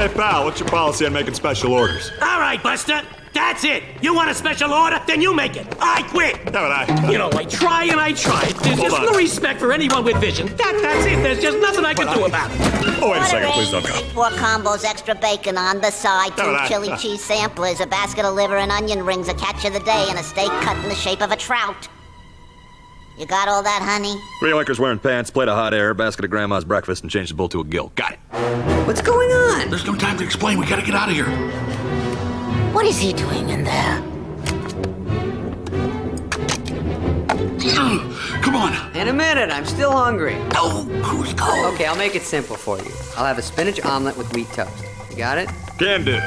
Hey, pal, what's your policy on making special orders? All right, Buster. That's it. You want a special order? Then you make it. I quit. How about I? You know, I try and I try. There's Hold just on. no respect for anyone with vision. That's it. There's just nothing I can do about it. Oh, wait a second, please don't go. 4 combos, extra bacon on the side, 2 Alright. chili cheese samplers, a basket of liver and onion rings, a catch of the day, and a steak cut in the shape of a trout. You got all that, honey? 3 liquors wearing pants, plate of hot air, basket of grandma's breakfast, and change the bull to a gill. Got it. What's going on? There's no time to explain. We gotta get out of here. What is he doing in there? Come on. In a minute, I'm still hungry. Oh, who's cold? Okay, I'll make it simple for you. I'll have a spinach omelet with wheat toast. You got it? Can do.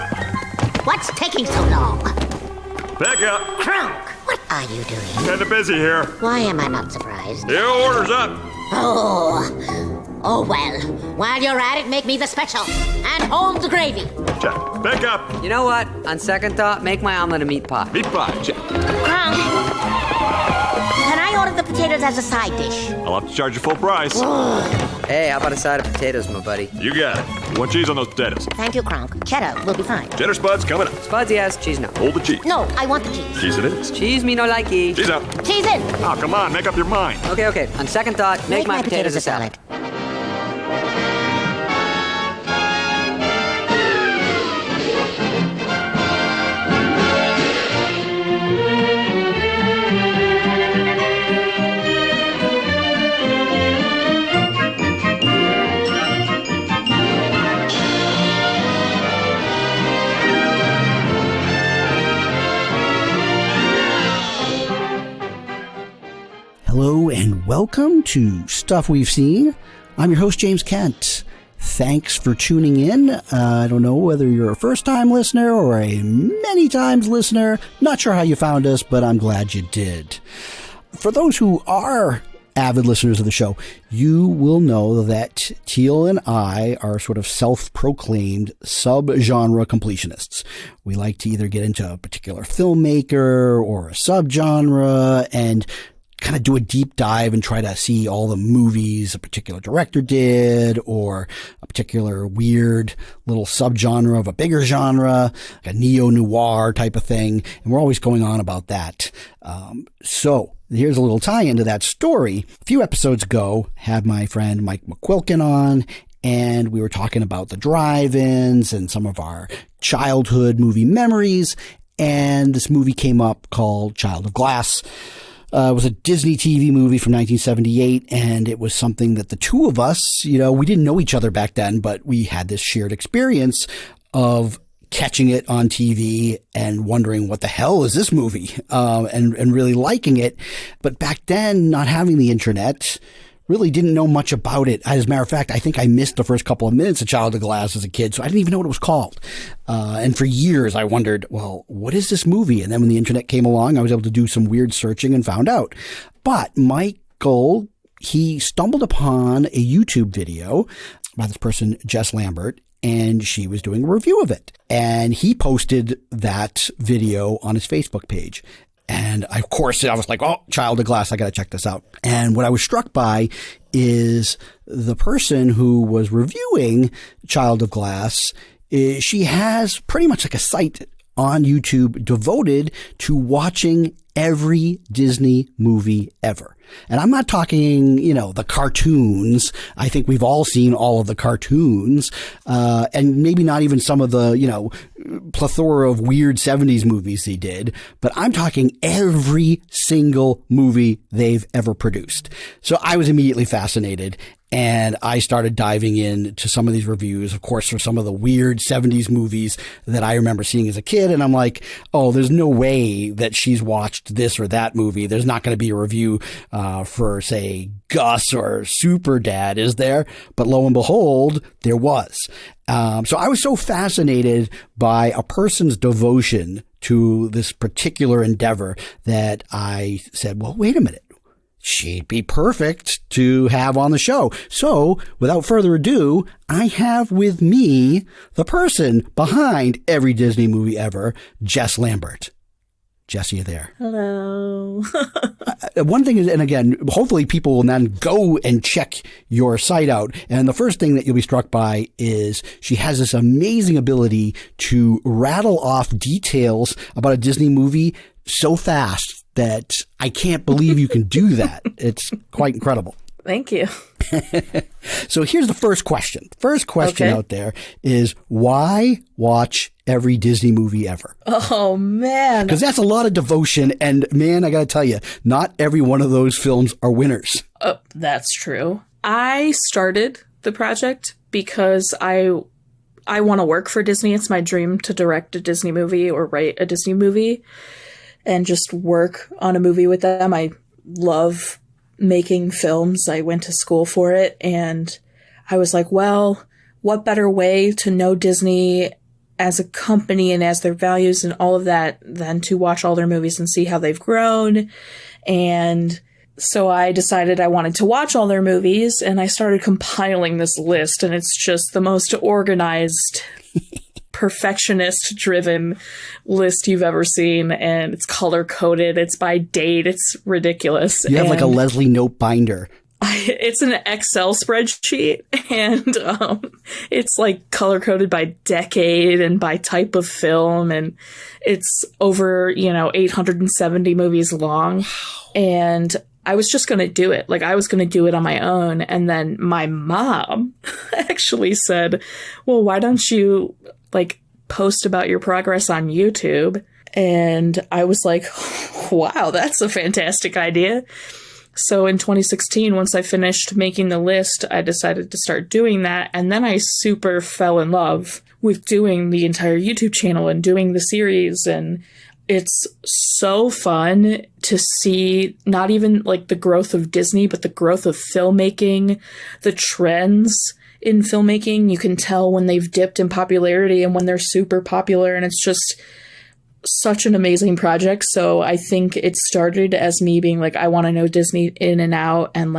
What's taking so long? Back up. Crunk, what are you doing? Kinda busy here. Why am I not surprised? Your order's up. Oh, well. While you're at it, make me the special. And hold the gravy. Check. Back up. You know what? On second thought, make my omelet a meat pie. Meat pie. Check. Crunk, can I order the potatoes as a side dish? I'll have to charge you full price. Hey, how about a side of potatoes, my buddy? You got it. You want cheese on those potatoes? Thank you, Crunk. Cheddar will be fine. Cheddar spuds coming up. Spuds, yes. Cheese, no. Hold the cheese. No, I want the cheese. Cheese it is. Cheese, me no likey. Cheese out. Cheese in. Oh, come on, make up your mind. Okay. On second thought, make my potatoes a salad. Hello and welcome to Stuff We've Seen. I'm your host, James Kent. Thanks for tuning in. I don't know whether you're a first-time listener or a many-times listener. Not sure how you found us, but I'm glad you did. For those who are avid listeners of the show, you will know that Teal and I are sort of self-proclaimed sub-genre completionists. We like to either get into a particular filmmaker or a subgenre and kind of do a deep dive and try to see all the movies a particular director did or a particular weird little subgenre of a bigger genre, like a neo-noir type of thing. And we're always going on about that. So here's a little tie into that story. A few episodes ago, had my friend Mike McQuilkin on, and we were talking about the drive-ins and some of our childhood movie memories. And this movie came up called Child of Glass. It was a Disney TV movie from 1978, and it was something that the two of us, we didn't know each other back then, but we had this shared experience of catching it on TV and wondering what the hell is this movie, and really liking it. But back then, not having the internet, really didn't know much about it. As a matter of fact, I think I missed the first couple of minutes of Child of Glass as a kid, so I didn't even know what it was called. And for years, I wondered, well, what is this movie? And then when the internet came along, I was able to do some weird searching and found out. But Michael, he stumbled upon a YouTube video by this person, Jess Lambert, and she was doing a review of it. And he posted that video on his Facebook page. And of course, I was like, oh, Child of Glass, I got to check this out. And what I was struck by is the person who was reviewing Child of Glass, she has pretty much like a site on YouTube devoted to watching every Disney movie ever. And I'm not talking, the cartoons. I think we've all seen all of the cartoons, and maybe not even some of the, plethora of weird 70s movies they did, but I'm talking every single movie they've ever produced. So I was immediately fascinated. And I started diving into some of these reviews, of course, for some of the weird 70s movies that I remember seeing as a kid. And I'm like, oh, there's no way that she's watched this or that movie. There's not going to be a review for, say, Gus or Super Dad, is there? But lo and behold, there was. So I was so fascinated by a person's devotion to this particular endeavor that I said, well, wait a minute. She'd be perfect to have on the show. So, without further ado, I have with me the person behind every Disney movie ever, Jess Lambert. Jess, are you there? Hello. One thing is, and again, hopefully people will then go and check your site out. And the first thing that you'll be struck by is she has this amazing ability to rattle off details about a Disney movie so fast that I can't believe you can do that. It's quite incredible. Thank you. So here's the first question. First question out there is, why watch every Disney movie ever? Oh, man. Because that's a lot of devotion. And man, I got to tell you, not every one of those films are winners. That's true. I started the project because I want to work for Disney. It's my dream to direct a Disney movie or write a Disney movie and just work on a movie with them. I love making films. I went to school for it, and I was like, well, what better way to know Disney as a company and as their values and all of that than to watch all their movies and see how they've grown. And so I decided I wanted to watch all their movies, and I started compiling this list, and it's just the most organized, perfectionist-driven list you've ever seen, and it's color-coded, it's by date, it's ridiculous. You have like a Leslie note binder. It's an Excel spreadsheet, and it's like color-coded by decade and by type of film, and it's over, 870 movies long, and I was just going to do it. Like, I was going to do it on my own. And then my mom actually said, well, why don't you, post about your progress on YouTube? And I was like, wow, that's a fantastic idea. So in 2016, once I finished making the list, I decided to start doing that. And then I super fell in love with doing the entire YouTube channel and doing the series. And it's so fun to see not even the growth of Disney, but the growth of filmmaking, the trends in filmmaking. You can tell when they've dipped in popularity and when they're super popular. And it's just such an amazing project. So I think it started as me being like, I want to know Disney in and out, and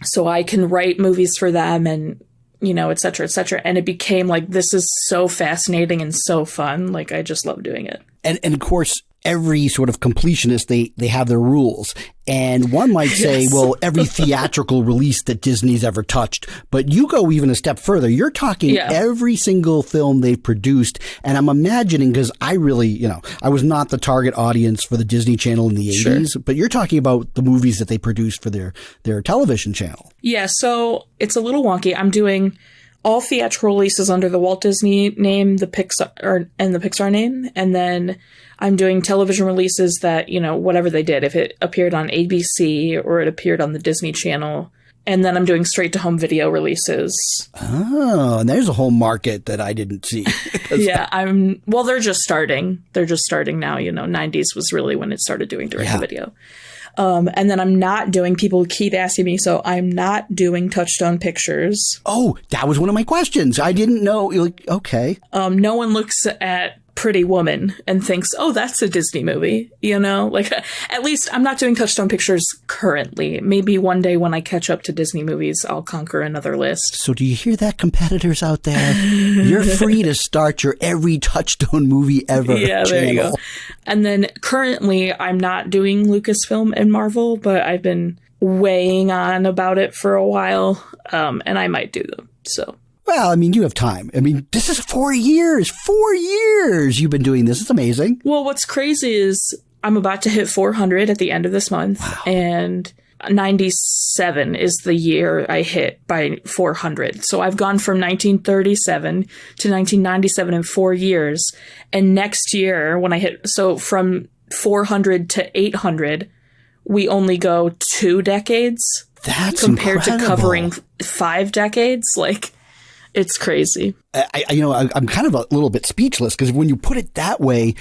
so I can write movies for them, and et cetera, et cetera. And it became this is so fascinating and so fun. I just love doing it. And of course, every sort of completionist, they have their rules. And one might say, Yes. well, every theatrical release that Disney's ever touched. But you go even a step further. You're talking every single film they've produced. And I'm imagining, because I really, I was not the target audience for the Disney Channel in the 80s, but you're talking about the movies that they produced for their television channel. Yeah, so it's a little wonky. I'm doing all theatrical releases under the Walt Disney name, the Pixar name, and then I'm doing television releases that, whatever they did, if it appeared on ABC or it appeared on the Disney Channel. And then I'm doing straight to home video releases. Oh, and there's a whole market that I didn't see. Yeah, they're just starting. They're just starting now. 90s was really when it started doing direct to video. And then I'm not doing, people keep asking me, so I'm not doing Touchstone Pictures. Oh, that was one of my questions. I didn't know. Okay. No one looks at Pretty Woman and thinks, oh, that's a Disney movie, at least I'm not doing Touchstone Pictures currently. Maybe one day when I catch up to Disney movies, I'll conquer another list. So do you hear that, competitors out there? You're free to start your every Touchstone movie ever channel. There you go. And then currently I'm not doing Lucasfilm and Marvel, but I've been weighing on about it for a while, and I might do them, so... Well, you have time. This is 4 years. 4 years you've been doing this. It's amazing. Well, what's crazy is I'm about to hit 400 at the end of this month. Wow. And 97 is the year I hit by 400. So I've gone from 1937 to 1997 in 4 years. And next year, when I hit, so from 400 to 800, we only go 2 decades. That's compared incredible. To covering 5 decades. It's crazy. I'm kind of a little bit speechless, because when you put it that way,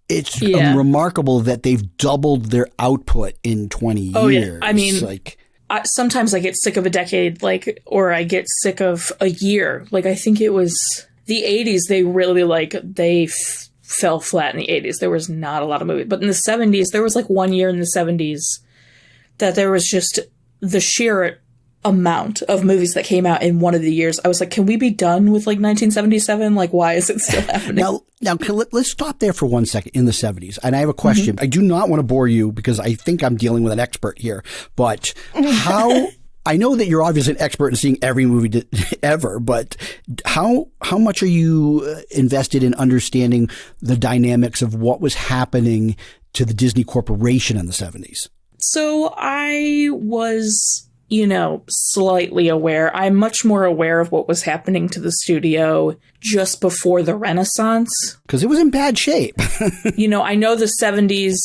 it's remarkable that they've doubled their output in 20 years. Oh, yeah. Sometimes I get sick of a decade, or I get sick of a year. I think it was the 80s, they really, fell flat in the 80s. There was not a lot of movies. But in the 70s, there was 1 year in the 70s that there was just the sheer amount of movies that came out in one of the years. I was like, can we be done with like 1977? Like, why is it still happening? Let's stop there for 1 second in the 70s. And I have a question. I do not want to bore you because I think I'm dealing with an expert here, but how... I know that you're obviously an expert in seeing every movie ever, but how much are you invested in understanding the dynamics of what was happening to the Disney Corporation in the 70s? So I was, slightly aware. I'm much more aware of what was happening to the studio just before the Renaissance. Because it was in bad shape. I know the 70s...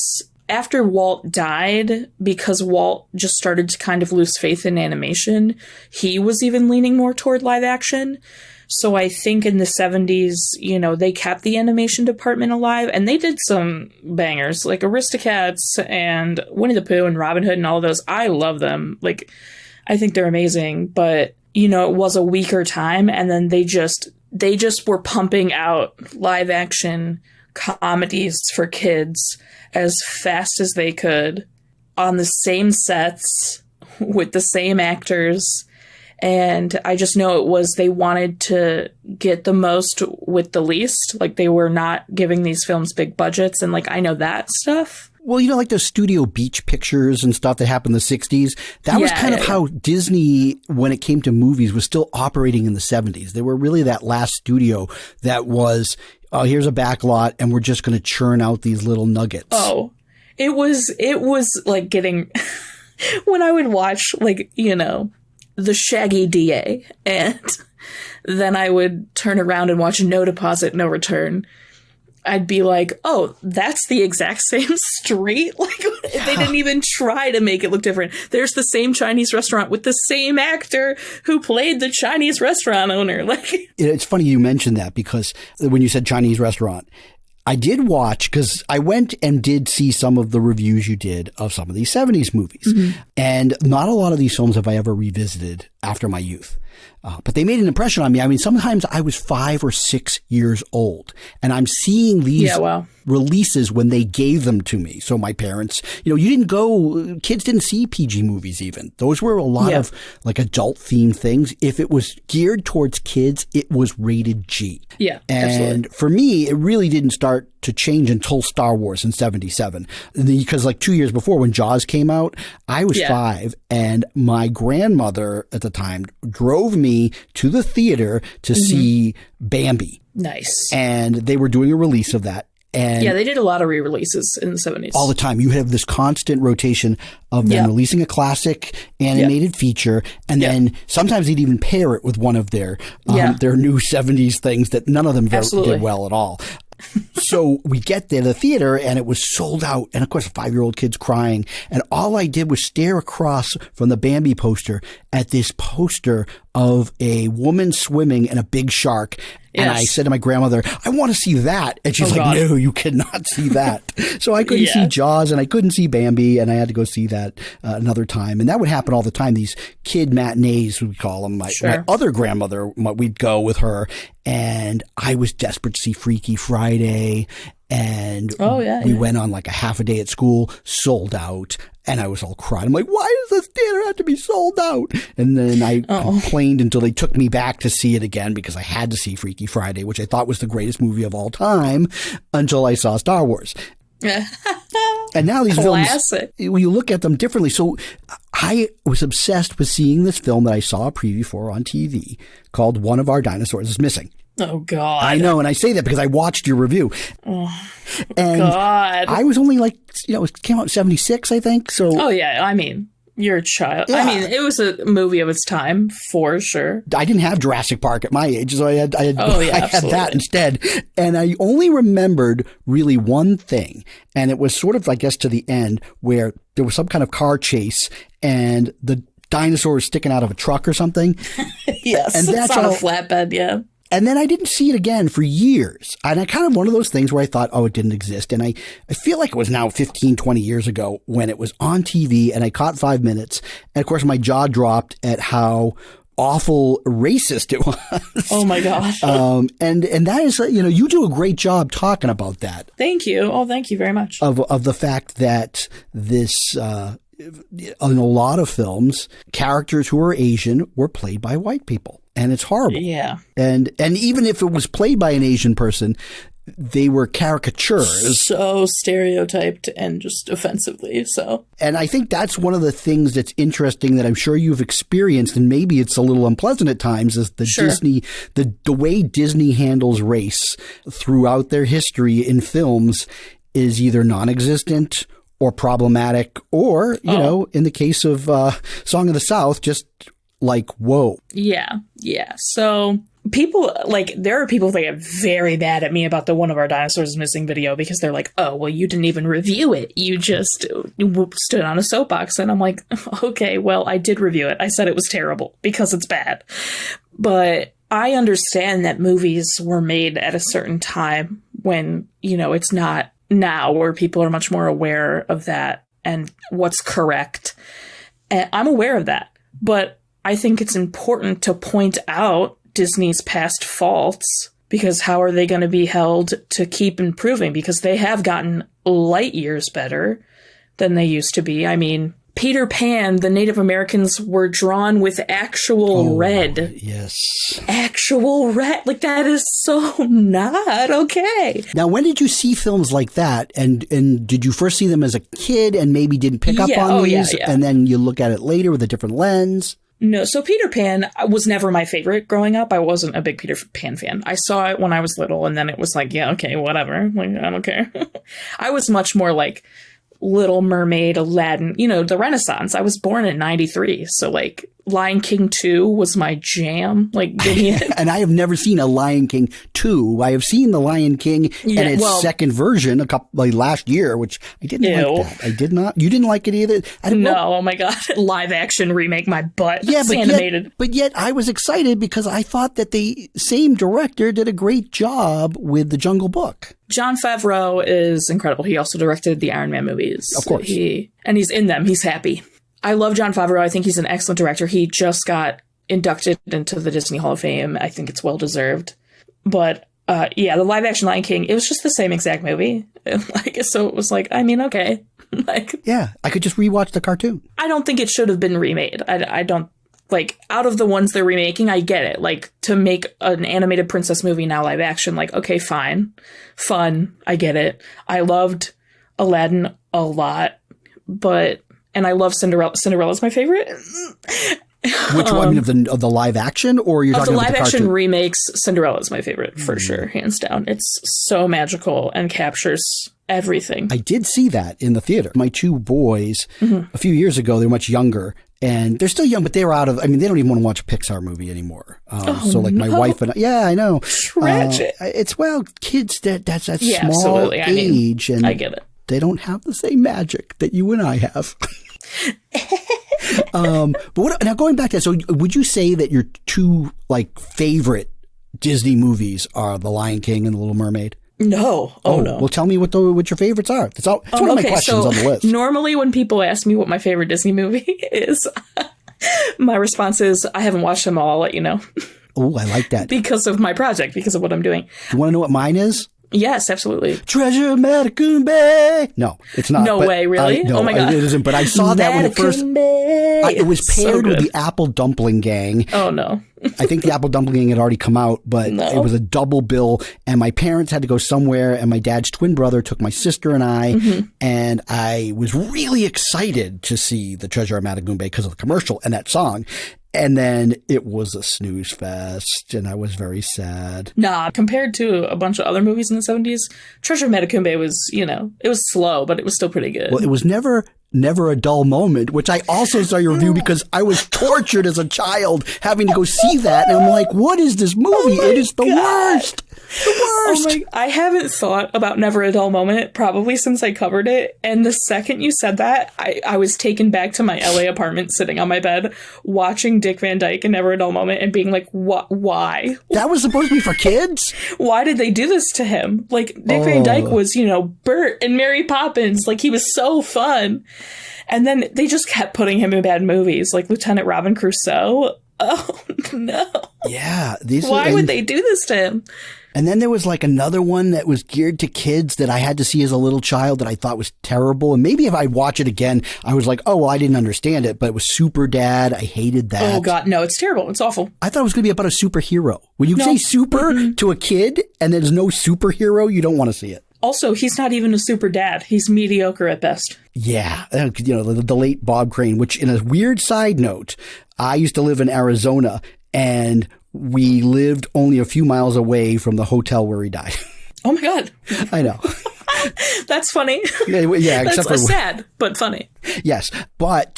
After Walt died, because Walt just started to kind of lose faith in animation, he was even leaning more toward live action. So I think in the 70s, they kept the animation department alive, and they did some bangers, like Aristocats and Winnie the Pooh and Robin Hood and all of those. I love them. Like, I think they're amazing, but, it was a weaker time, and then they just were pumping out live action comedies for kids as fast as they could on the same sets with the same actors. And I just know they wanted to get the most with the least. Like, they were not giving these films big budgets. And I know that stuff. Well, like those studio beach pictures and stuff that happened in the 60s. That was kind of how Disney, when it came to movies, was still operating in the 70s. They were really that last studio that was, oh, here's a back lot and we're just going to churn out these little nuggets. Oh, it was like getting, when I would watch, the Shaggy DA, and then I would turn around and watch No Deposit, No Return. I'd be like, oh, that's the exact same street? They didn't even try to make it look different. There's the same Chinese restaurant with the same actor who played the Chinese restaurant owner. It's funny you mentioned that, because when you said Chinese restaurant, I did watch, because I went and did see some of the reviews you did of some of these 70s movies. And not a lot of these films have I ever revisited after my youth. But they made an impression on me. I mean, sometimes I was 5 or 6 years old, and I'm seeing these releases when they gave them to me. So my parents, kids didn't see PG movies even. Those were a lot of adult themed things. If it was geared towards kids, it was rated G. Yeah, and absolutely. For me, it really didn't start to change until Star Wars in 77. Because 2 years before, when Jaws came out, I was 5, and my grandmother at the time drove me to the theater to see Bambi. Nice. And they were doing a release of that. And they did a lot of re-releases in the 70s. All the time. You have this constant rotation of them releasing a classic animated feature, and then sometimes they'd even pair it with one of their new 70s things that none of them did well at all. So we get there to the theater, and it was sold out. And of course, a 5-year-old kid's crying. And all I did was stare across from the Bambi poster at this poster of a woman swimming in a big shark. And I said to my grandmother, I want to see that. And she's no, you cannot see that. So I couldn't see Jaws, and I couldn't see Bambi, and I had to go see that another time. And that would happen all the time. These kid matinees, we call them. My other grandmother, we'd go with her, and I was desperate to see Freaky Friday. And we went on a half a day at school, sold out. And I was all crying. I'm like, why does this theater have to be sold out? And then I complained until they took me back to see it again, because I had to see Freaky Friday, which I thought was the greatest movie of all time, until I saw Star Wars. And now these films, you look at them differently. So I was obsessed with seeing this film that I saw a preview for on TV called One of Our Dinosaurs is Missing. Oh, God. I know, and I say that because I watched your review. And God. I was only it came out in 76, I think. So. Oh, yeah. I mean, you're a child. Yeah. I mean, it was a movie of its time, for sure. I didn't have Jurassic Park at my age, so I had that instead. And I only remembered really one thing, and it was sort of, I guess, to the end, where there was some kind of car chase, and the dinosaur was sticking out of a truck or something. Yes, and that's on a flatbed, yeah. And then I didn't see it again for years. And I kind of one of those things where I thought, oh, it didn't exist. And I feel like it was now 15, 20 years ago when it was on TV, and I caught 5 minutes. And of course, my jaw dropped at how awful racist it was. Oh my gosh. And that is, you do a great job talking about that. Thank you. Oh, thank you very much. Of the fact that this, in a lot of films, characters who are Asian were played by white people. And it's horrible. Yeah. And even if it was played by an Asian person, they were caricatures. So stereotyped and just offensively. So, and I think that's one of the things that's interesting that I'm sure you've experienced, and maybe it's a little unpleasant at times, is the Disney, the way Disney handles race throughout their history in films is either non-existent or problematic, or, you know, in the case of Song of the South, just like, whoa. Yeah. So people, like, there are people that get very mad at me about the One of Our Dinosaurs is Missing video because they're like, oh, well, you didn't even review it. You just stood on a soapbox. And I'm like, okay, well, I did review it. I said it was terrible because it's bad. But I understand that movies were made at a certain time when, you know, it's not now, where people are much more aware of that and what's correct. And I'm aware of that. But I think it's important to point out Disney's past faults, because how are they going to be held to keep improving? Because they have gotten light years better than they used to be. I mean, Peter Pan, the Native Americans were drawn with actual red. Yes. Actual red. Like, that is so not okay. Now, when did you see films like that? And did you first see them as a kid and maybe didn't pick up on these? Yeah. And then you look at it later with a different lens? No, so Peter Pan was never my favorite growing up. I wasn't a big Peter Pan fan. I saw it when I was little, and then it was like, yeah, okay, whatever. Like, I don't care. I was much more like Little Mermaid, Aladdin, you know, the Renaissance. I was born in 93. So, like, Lion King 2 was my jam. Like, give me it. And I have never seen a Lion King 2. I have seen the Lion King and its second version last year, which I didn't like that. I did not. You didn't like it either? Oh my God. Live action remake my butt. Yeah, but animated. But yet I was excited because I thought that the same director did a great job with The Jungle Book. Jon Favreau is incredible. He also directed the Iron Man movies. Of course. And he's in them. He's happy. I love Jon Favreau. I think he's an excellent director. He just got inducted into the Disney Hall of Fame. I think it's well deserved. But the live action Lion King, it was just the same exact movie. So it was like, I mean, okay. Yeah, I could just rewatch the cartoon. I don't think it should have been remade. I don't. Like, out of the ones they're remaking, I get it. Like, to make an animated princess movie now live action, like, okay, fine. Fun. I get it. I loved Aladdin a lot. And I love Cinderella. Cinderella's my favorite. Which one? Of the live action, or you're talking about the live action cartoon? remakes? Cinderella's my favorite, for sure, hands down. It's so magical and captures everything. I did see that in the theater. My two boys, a few years ago, they were much younger. And they're still young, but they were out of, I mean, they don't even want to watch a Pixar movie anymore. My wife and I, yeah, I know. Tragic. Kids, that's that yeah, small absolutely. age. I mean, and I get it. They don't have the same magic that you and I have. But now going back to that, so would you say that your two, favorite Disney movies are The Lion King and The Little Mermaid? No. No. Well, tell me what your favorites are. It's one of my questions on the list. Normally when people ask me what my favorite Disney movie is, my response is, I haven't watched them all. I'll let you know. Oh, I like that. Because of my project, because of what I'm doing. Do you want to know what mine is? Yes, absolutely. Treasure Matacumbe. No, it's not. No way, really? No, oh my God. It isn't. But I saw that when it first. It was paired with the Apple Dumpling Gang. Oh no. I think the Apple Dumpling Gang had already come out, but it was a double bill. And my parents had to go somewhere, and my dad's twin brother took my sister and I, and I was really excited to see the Treasure of Matacumbe because of the commercial and that song. And then it was a snooze fest, and I was very sad. Nah, compared to a bunch of other movies in the 70s, Treasure of Matacumbe was, it was slow, but it was still pretty good. Well, it was never a dull moment, which I also saw your review because I was tortured as a child having to go see that. And I'm like, what is this movie? It is the worst. The worst. I haven't thought about Never a Dull Moment probably since I covered it. And the second you said that, I was taken back to my LA apartment sitting on my bed watching Dick Van Dyke in Never a Dull Moment and being like, why? That was supposed to be for kids? Why did they do this to him? Like, Dick Van Dyke was, Bert and Mary Poppins. Like, he was so fun. And then they just kept putting him in bad movies, like Lieutenant Robin Crusoe. Oh, no. Yeah. Why would they do this to him? And then there was like another one that was geared to kids that I had to see as a little child that I thought was terrible. And maybe if I watch it again, I was like, oh, well, I didn't understand it, but it was Super Dad. I hated that. Oh, God, no, it's terrible. It's awful. I thought it was going to be about a superhero. When you say super to a kid and there's no superhero, you don't want to see it. Also, he's not even a super dad. He's mediocre at best. Yeah. The late Bob Crane, which in a weird side note, I used to live in Arizona and we lived only a few miles away from the hotel where he died. Oh, my God. I know. That's funny. Yeah, That's except for sad, but funny. Yes, but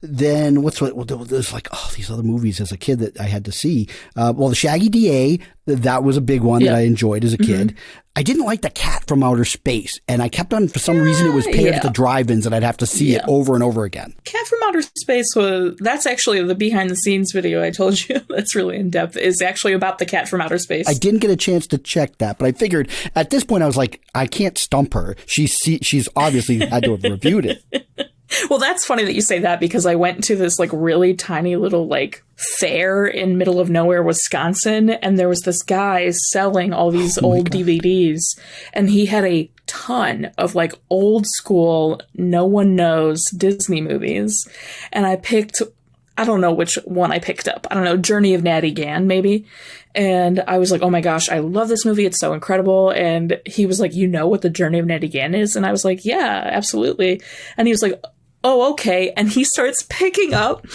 then there's like, these other movies as a kid that I had to see. The Shaggy DA, that was a big one that I enjoyed as a kid. I didn't like The Cat from Outer Space, and I kept on, for some reason, it was paired at the drive-ins, and I'd have to see it over and over again. Cat from Outer Space that's actually the behind-the-scenes video I told you that's really in-depth, is actually about the cat from outer space. I didn't get a chance to check that, but I figured at this point I was like, I can't stump her. She's obviously had to have reviewed it. Well, that's funny that you say that, because I went to this like really tiny little like fair in middle of nowhere, Wisconsin, and there was this guy selling all these old DVDs, and he had a ton of like old school, no one knows Disney movies. And I don't know which one I picked up. I don't know, Journey of Natty Gann, maybe. And I was like, oh my gosh, I love this movie. It's so incredible. And he was like, you know what the Journey of Natty Gann is? And I was like, yeah, absolutely. And he was like, oh, okay. And he starts picking up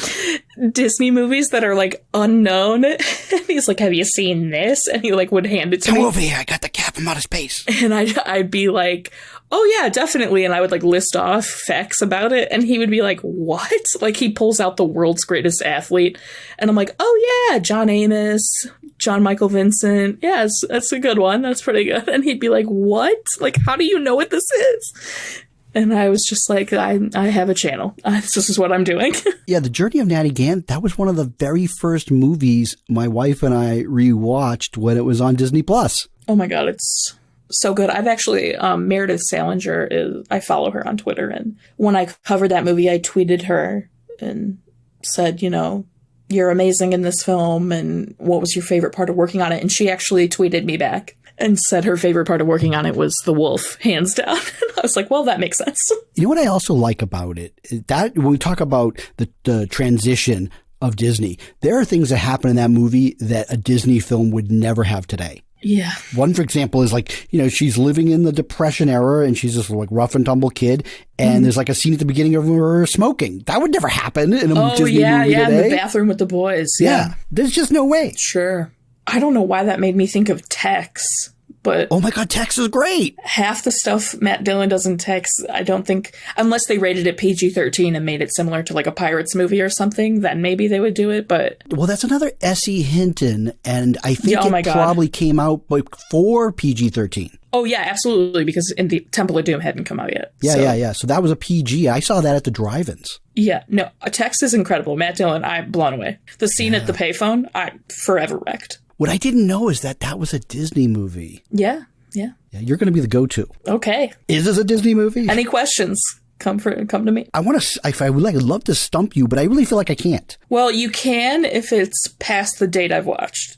Disney movies that are like unknown. And he's like, have you seen this? And he like would hand it to me. Come over here. I got The Cat from Outer Space. And I'd be like, oh yeah, definitely. And I would like list off facts about it. And he would be like, what? Like he pulls out the world's greatest athlete. And I'm like, oh yeah, John Amos, John Michael Vincent. Yes, that's a good one. That's pretty good. And he'd be like, what? Like, how do you know what this is? And I was just like, I have a channel. This is what I'm doing. Yeah, The Journey of Natty Gann, that was one of the very first movies my wife and I rewatched when it was on Disney+. Oh my God, it's so good. I've actually, Meredith Salinger, I follow her on Twitter. And when I covered that movie, I tweeted her and said, you're amazing in this film. And what was your favorite part of working on it? And she actually tweeted me back and said her favorite part of working on it was the wolf, hands down. And I was like, well, that makes sense. You know what I also like about it? That when we talk about the transition of Disney, there are things that happen in that movie that a Disney film would never have today. Yeah. One, for example, is like, she's living in the Depression era and she's this like rough and tumble kid. And there's like a scene at the beginning of her smoking. That would never happen in a Disney movie today. In the bathroom with the boys. Yeah. There's just no way. Sure. I don't know why that made me think of Tex, but... Oh my God, Tex is great! Half the stuff Matt Dillon does in Tex, I don't think... Unless they rated it PG-13 and made it similar to like a Pirates movie or something, then maybe they would do it, but... Well, that's another S.E. Hinton, and I think it probably came out before PG-13. Oh yeah, absolutely, because in the Temple of Doom hadn't come out yet. Yeah. So that was a PG. I saw that at the drive-ins. Yeah, no, Tex is incredible. Matt Dillon, I'm blown away. The scene at the payphone, I forever wrecked. What I didn't know is that was a Disney movie. Yeah. You're going to be the go-to. Okay. Is this a Disney movie? Any questions? Come to me. I would love to stump you, but I really feel like I can't. Well, you can if it's past the date I've watched.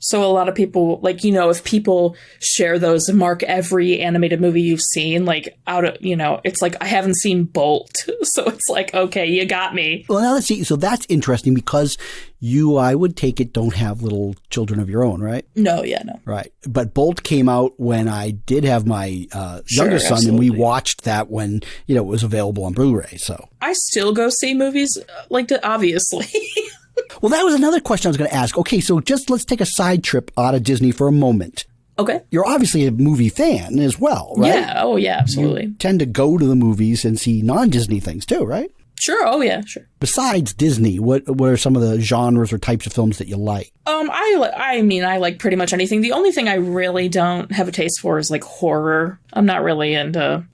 So a lot of people, like, if people share those and mark every animated movie you've seen, like, it's like, I haven't seen Bolt. So it's like, okay, you got me. Well, now let's see. So that's interesting because you, I would take it, don't have little children of your own, right? No. Right. But Bolt came out when I did have my younger son, absolutely. and we watched that when, it was available on Blu-ray, so. I still go see movies like that, obviously. Well, that was another question I was going to ask. Okay, so let's take a side trip out of Disney for a moment. Okay. You're obviously a movie fan as well, right? Yeah. Oh, yeah, absolutely. You tend to go to the movies and see non-Disney things too, right? Sure. Oh, yeah, sure. Besides Disney, what are some of the genres or types of films that you like? I like pretty much anything. The only thing I really don't have a taste for is like horror. I'm not really into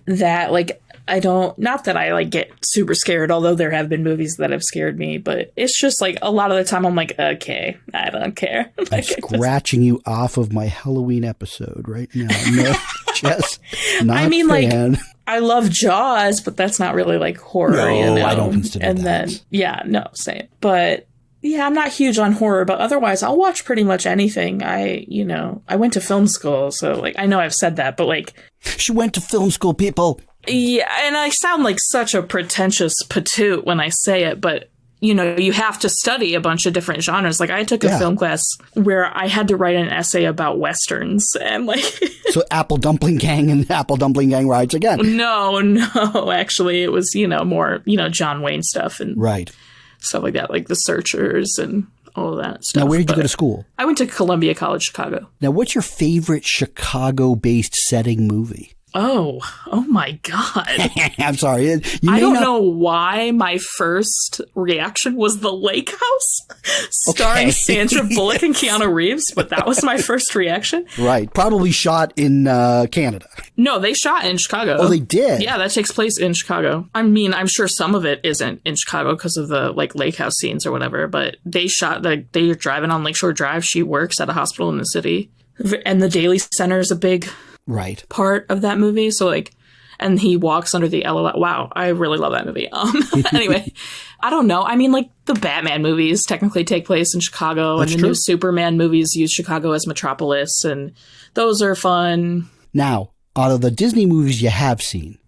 that. Like, not that I like get super scared, although there have been movies that have scared me, but it's just like a lot of the time I'm like, okay, I don't care. I'm scratching you off of my Halloween episode right now. No, Jess, not fan. Like, I love Jaws, but that's not really like horror. No, I don't consider that. And then, yeah, no, same. But Yeah, I'm not huge on horror, but otherwise I'll watch pretty much anything. I went to film school, so like I know I've said that, but like She went to film school, people. yeah, and I sound like such a pretentious patoot when I say it, but you have to study a bunch of different genres. Like I took a film class where I had to write an essay about Westerns and like So Apple Dumpling Gang and Apple Dumpling Gang rides again. No, actually it was, more, John Wayne stuff and Right. stuff like that, like The Searchers and all of that stuff. Now, where did you go to school? I went to Columbia College, Chicago. Now, what's your favorite Chicago-based setting movie? Oh my God. I'm sorry. I don't know why my first reaction was The Lake House, starring Sandra Bullock and Keanu Reeves, but that was my first reaction. Right. Probably shot in Canada. No, they shot in Chicago. Oh, they did? Yeah, that takes place in Chicago. I mean, I'm sure some of it isn't in Chicago because of the like lake house scenes or whatever, but they shot, they're driving on Lakeshore Drive. She works at a hospital in the city. And the Daily Center is a big part of that movie. So like, and he walks under the LOL. Wow, I really love that movie. Anyway, I don't know. I mean, like the Batman movies technically take place in Chicago, and the new Superman movies use Chicago as metropolis, and those are fun. Now, out of the Disney movies you have seen,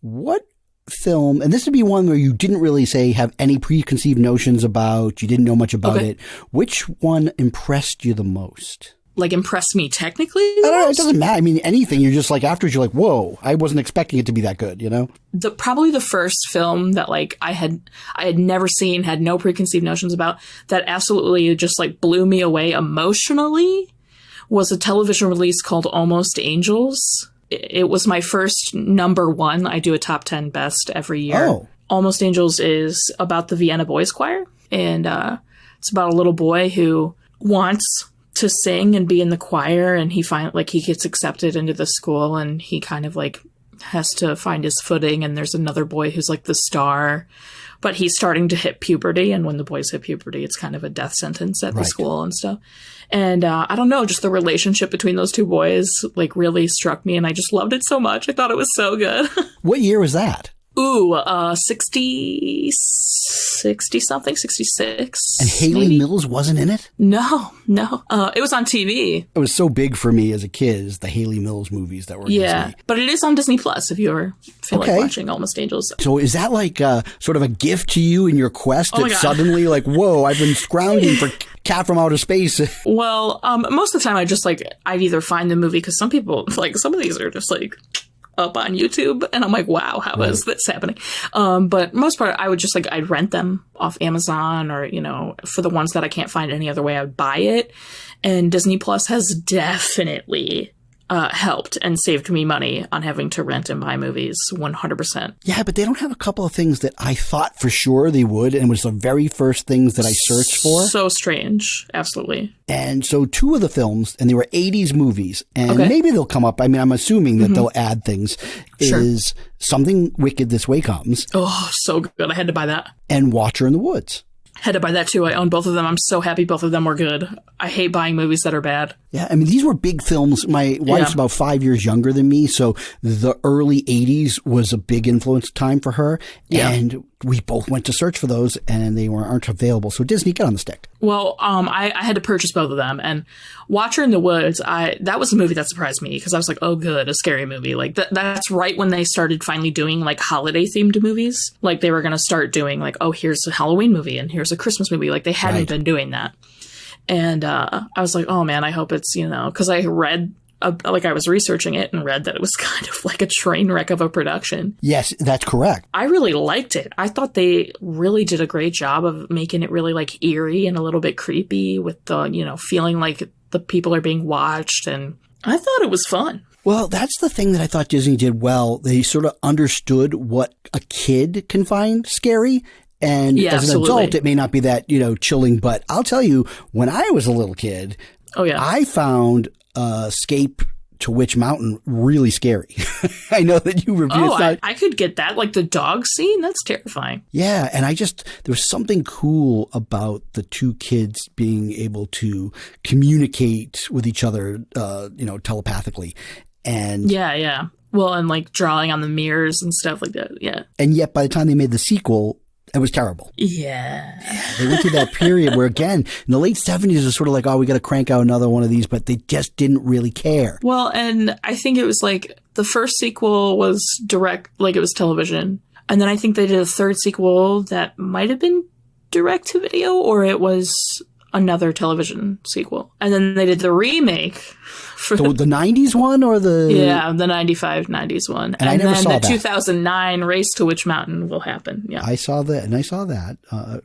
what film, and this would be one where you didn't really say have any preconceived notions about, you didn't know much about it, which one impressed you the most? Like impressed me technically? I don't know, it doesn't matter. I mean, anything. You're just like, afterwards, you're like, whoa, I wasn't expecting it to be that good, Probably the first film that like I had never seen, had no preconceived notions about, that absolutely just like blew me away emotionally was a television release called Almost Angels. It was my first number one. I do a top 10 best every year. Oh. Almost Angels is about the Vienna Boys Choir. And it's about a little boy who wants to sing and be in the choir, and he gets accepted into the school, and he kind of like has to find his footing, and there's another boy who's like the star, but he's starting to hit puberty, and when the boys hit puberty, it's kind of a death sentence at the school and stuff. And I don't know, just the relationship between those two boys like really struck me, and I just loved it so much. I thought it was so good. What year was that? Ooh, 60-something, 66. And Haley maybe? Mills wasn't in it? No. It was on TV. It was so big for me as a kid, is the Haley Mills movies that were Disney. But it is on Disney Plus if you ever feel like watching Almost Angels. So is that like sort of a gift to you in your quest that suddenly like, whoa, I've been scrounging for Cat from Outer Space? Well, most of the time I'd either find the movie, because some people, like some of these are just like up on YouTube, and I'm like, wow, how is this happening? But most part, I would just like, I'd rent them off Amazon, or, for the ones that I can't find any other way, I would buy it. And Disney Plus has definitely helped and saved me money on having to rent and buy movies 100%. Yeah, but they don't have a couple of things that I thought for sure they would, and it was the very first things that I searched for. So strange. Absolutely. And so two of the films, and they were 80s movies, and maybe they'll come up. I mean, I'm assuming that they'll add things, is Something Wicked This Way Comes. Oh, so good. I had to buy that. And Watcher in the Woods. Had to buy that too. I own both of them. I'm so happy both of them were good. I hate buying movies that are bad. Yeah, I mean, these were big films. My wife's about 5 years younger than me, so the early 80s was a big influence time for her. Yeah. And we both went to search for those, and they aren't available. So Disney, get on the stick. Well, I had to purchase both of them. And Watcher in the Woods, that was a movie that surprised me, because I was like, oh, good, a scary movie. Like, that's right when they started finally doing, like, holiday-themed movies. Like, they were going to start doing, like, oh, here's a Halloween movie, and here's a Christmas movie. Like, they hadn't been doing that. And I was like, oh, man, I hope it's, because I read, I was researching it and read that it was kind of like a train wreck of a production. Yes, that's correct. I really liked it. I thought they really did a great job of making it really, like, eerie and a little bit creepy with the, feeling like the people are being watched. And I thought it was fun. Well, that's the thing that I thought Disney did well. They sort of understood what a kid can find scary. And as an adult, it may not be that, chilling. But I'll tell you, when I was a little kid, I found Escape to Witch Mountain really scary. I know that you reviewed it. I could get that. Like the dog scene, that's terrifying. Yeah, and there was something cool about the two kids being able to communicate with each other, telepathically. And yeah. Well, and like drawing on the mirrors and stuff like that. Yeah. And yet, by the time they made the sequel, It was terrible. Yeah. They went through that period where, again, in the late 70s, it was sort of like, oh, we got to crank out another one of these, but they just didn't really care. Well, and I think it was like the first sequel was direct, like it was television. And then I think they did a third sequel that might have been direct to video, or it was another television sequel. And then they did the remake for the 90s one or the... Yeah, the 95, 90s one. And I never saw then that. the 2009 Race to Witch Mountain will happen. Yeah. I saw that, and I saw that.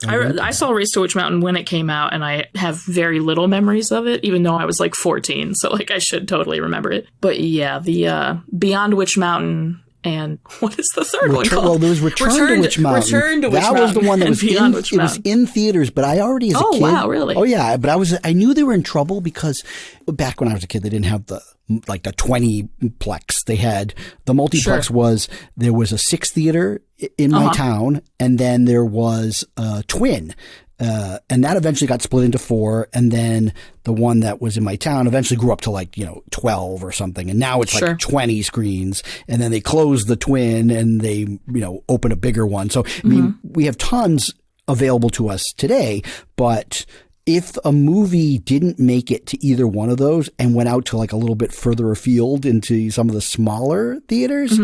I saw Race to Witch Mountain when it came out, and I have very little memories of it, even though I was like 14, so like I should totally remember it. But yeah, the Beyond Witch Mountain... And what is the third one called? Well, there was Return to Witch Mountain. Return to Witch Mountain. That was the one that was in, it was in theaters, but I already, as a kid. Oh, wow, really? Oh, yeah. But I knew they were in trouble because back when I was a kid, they didn't have the 20-plex. They had, the multiplex there was a 6 theater in my town, and then there was a Twin. And that eventually got split into 4. And then the one that was in my town eventually grew up to 12 or something. And now it's like 20 screens. And then they closed the Twin and they, open a bigger one. So, I mean, we have tons available to us today, but if a movie didn't make it to either one of those and went out to like a little bit further afield into some of the smaller theaters,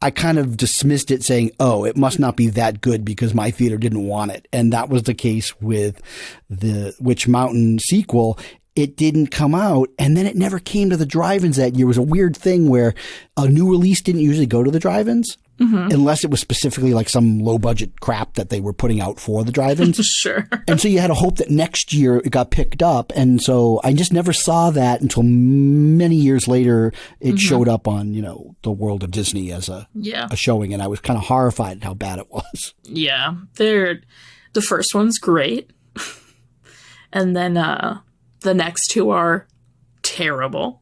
I kind of dismissed it saying, oh, it must not be that good because my theater didn't want it. And that was the case with the Witch Mountain sequel. It didn't come out, and then it never came to the drive-ins that year. It was a weird thing where a new release didn't usually go to the drive-ins unless it was specifically like some low-budget crap that they were putting out for the drive-ins. Sure. And so you had to hope that next year it got picked up. And so I just never saw that until many years later. It showed up on, the World of Disney as a showing, and I was kind of horrified at how bad it was. Yeah. The first one's great. And then the next two are terrible.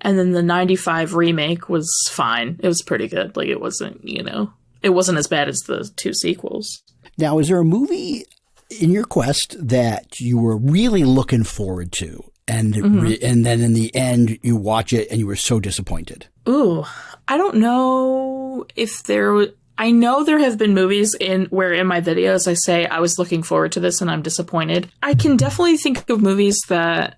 And then the 95 remake was fine. It was pretty good. Like, it wasn't, it wasn't as bad as the 2 sequels. Now, is there a movie in your quest that you were really looking forward to, and then in the end you watch it and you were so disappointed? Ooh, I don't know if I know there have been movies where in my videos I say I was looking forward to this and I'm disappointed. I can definitely think of movies that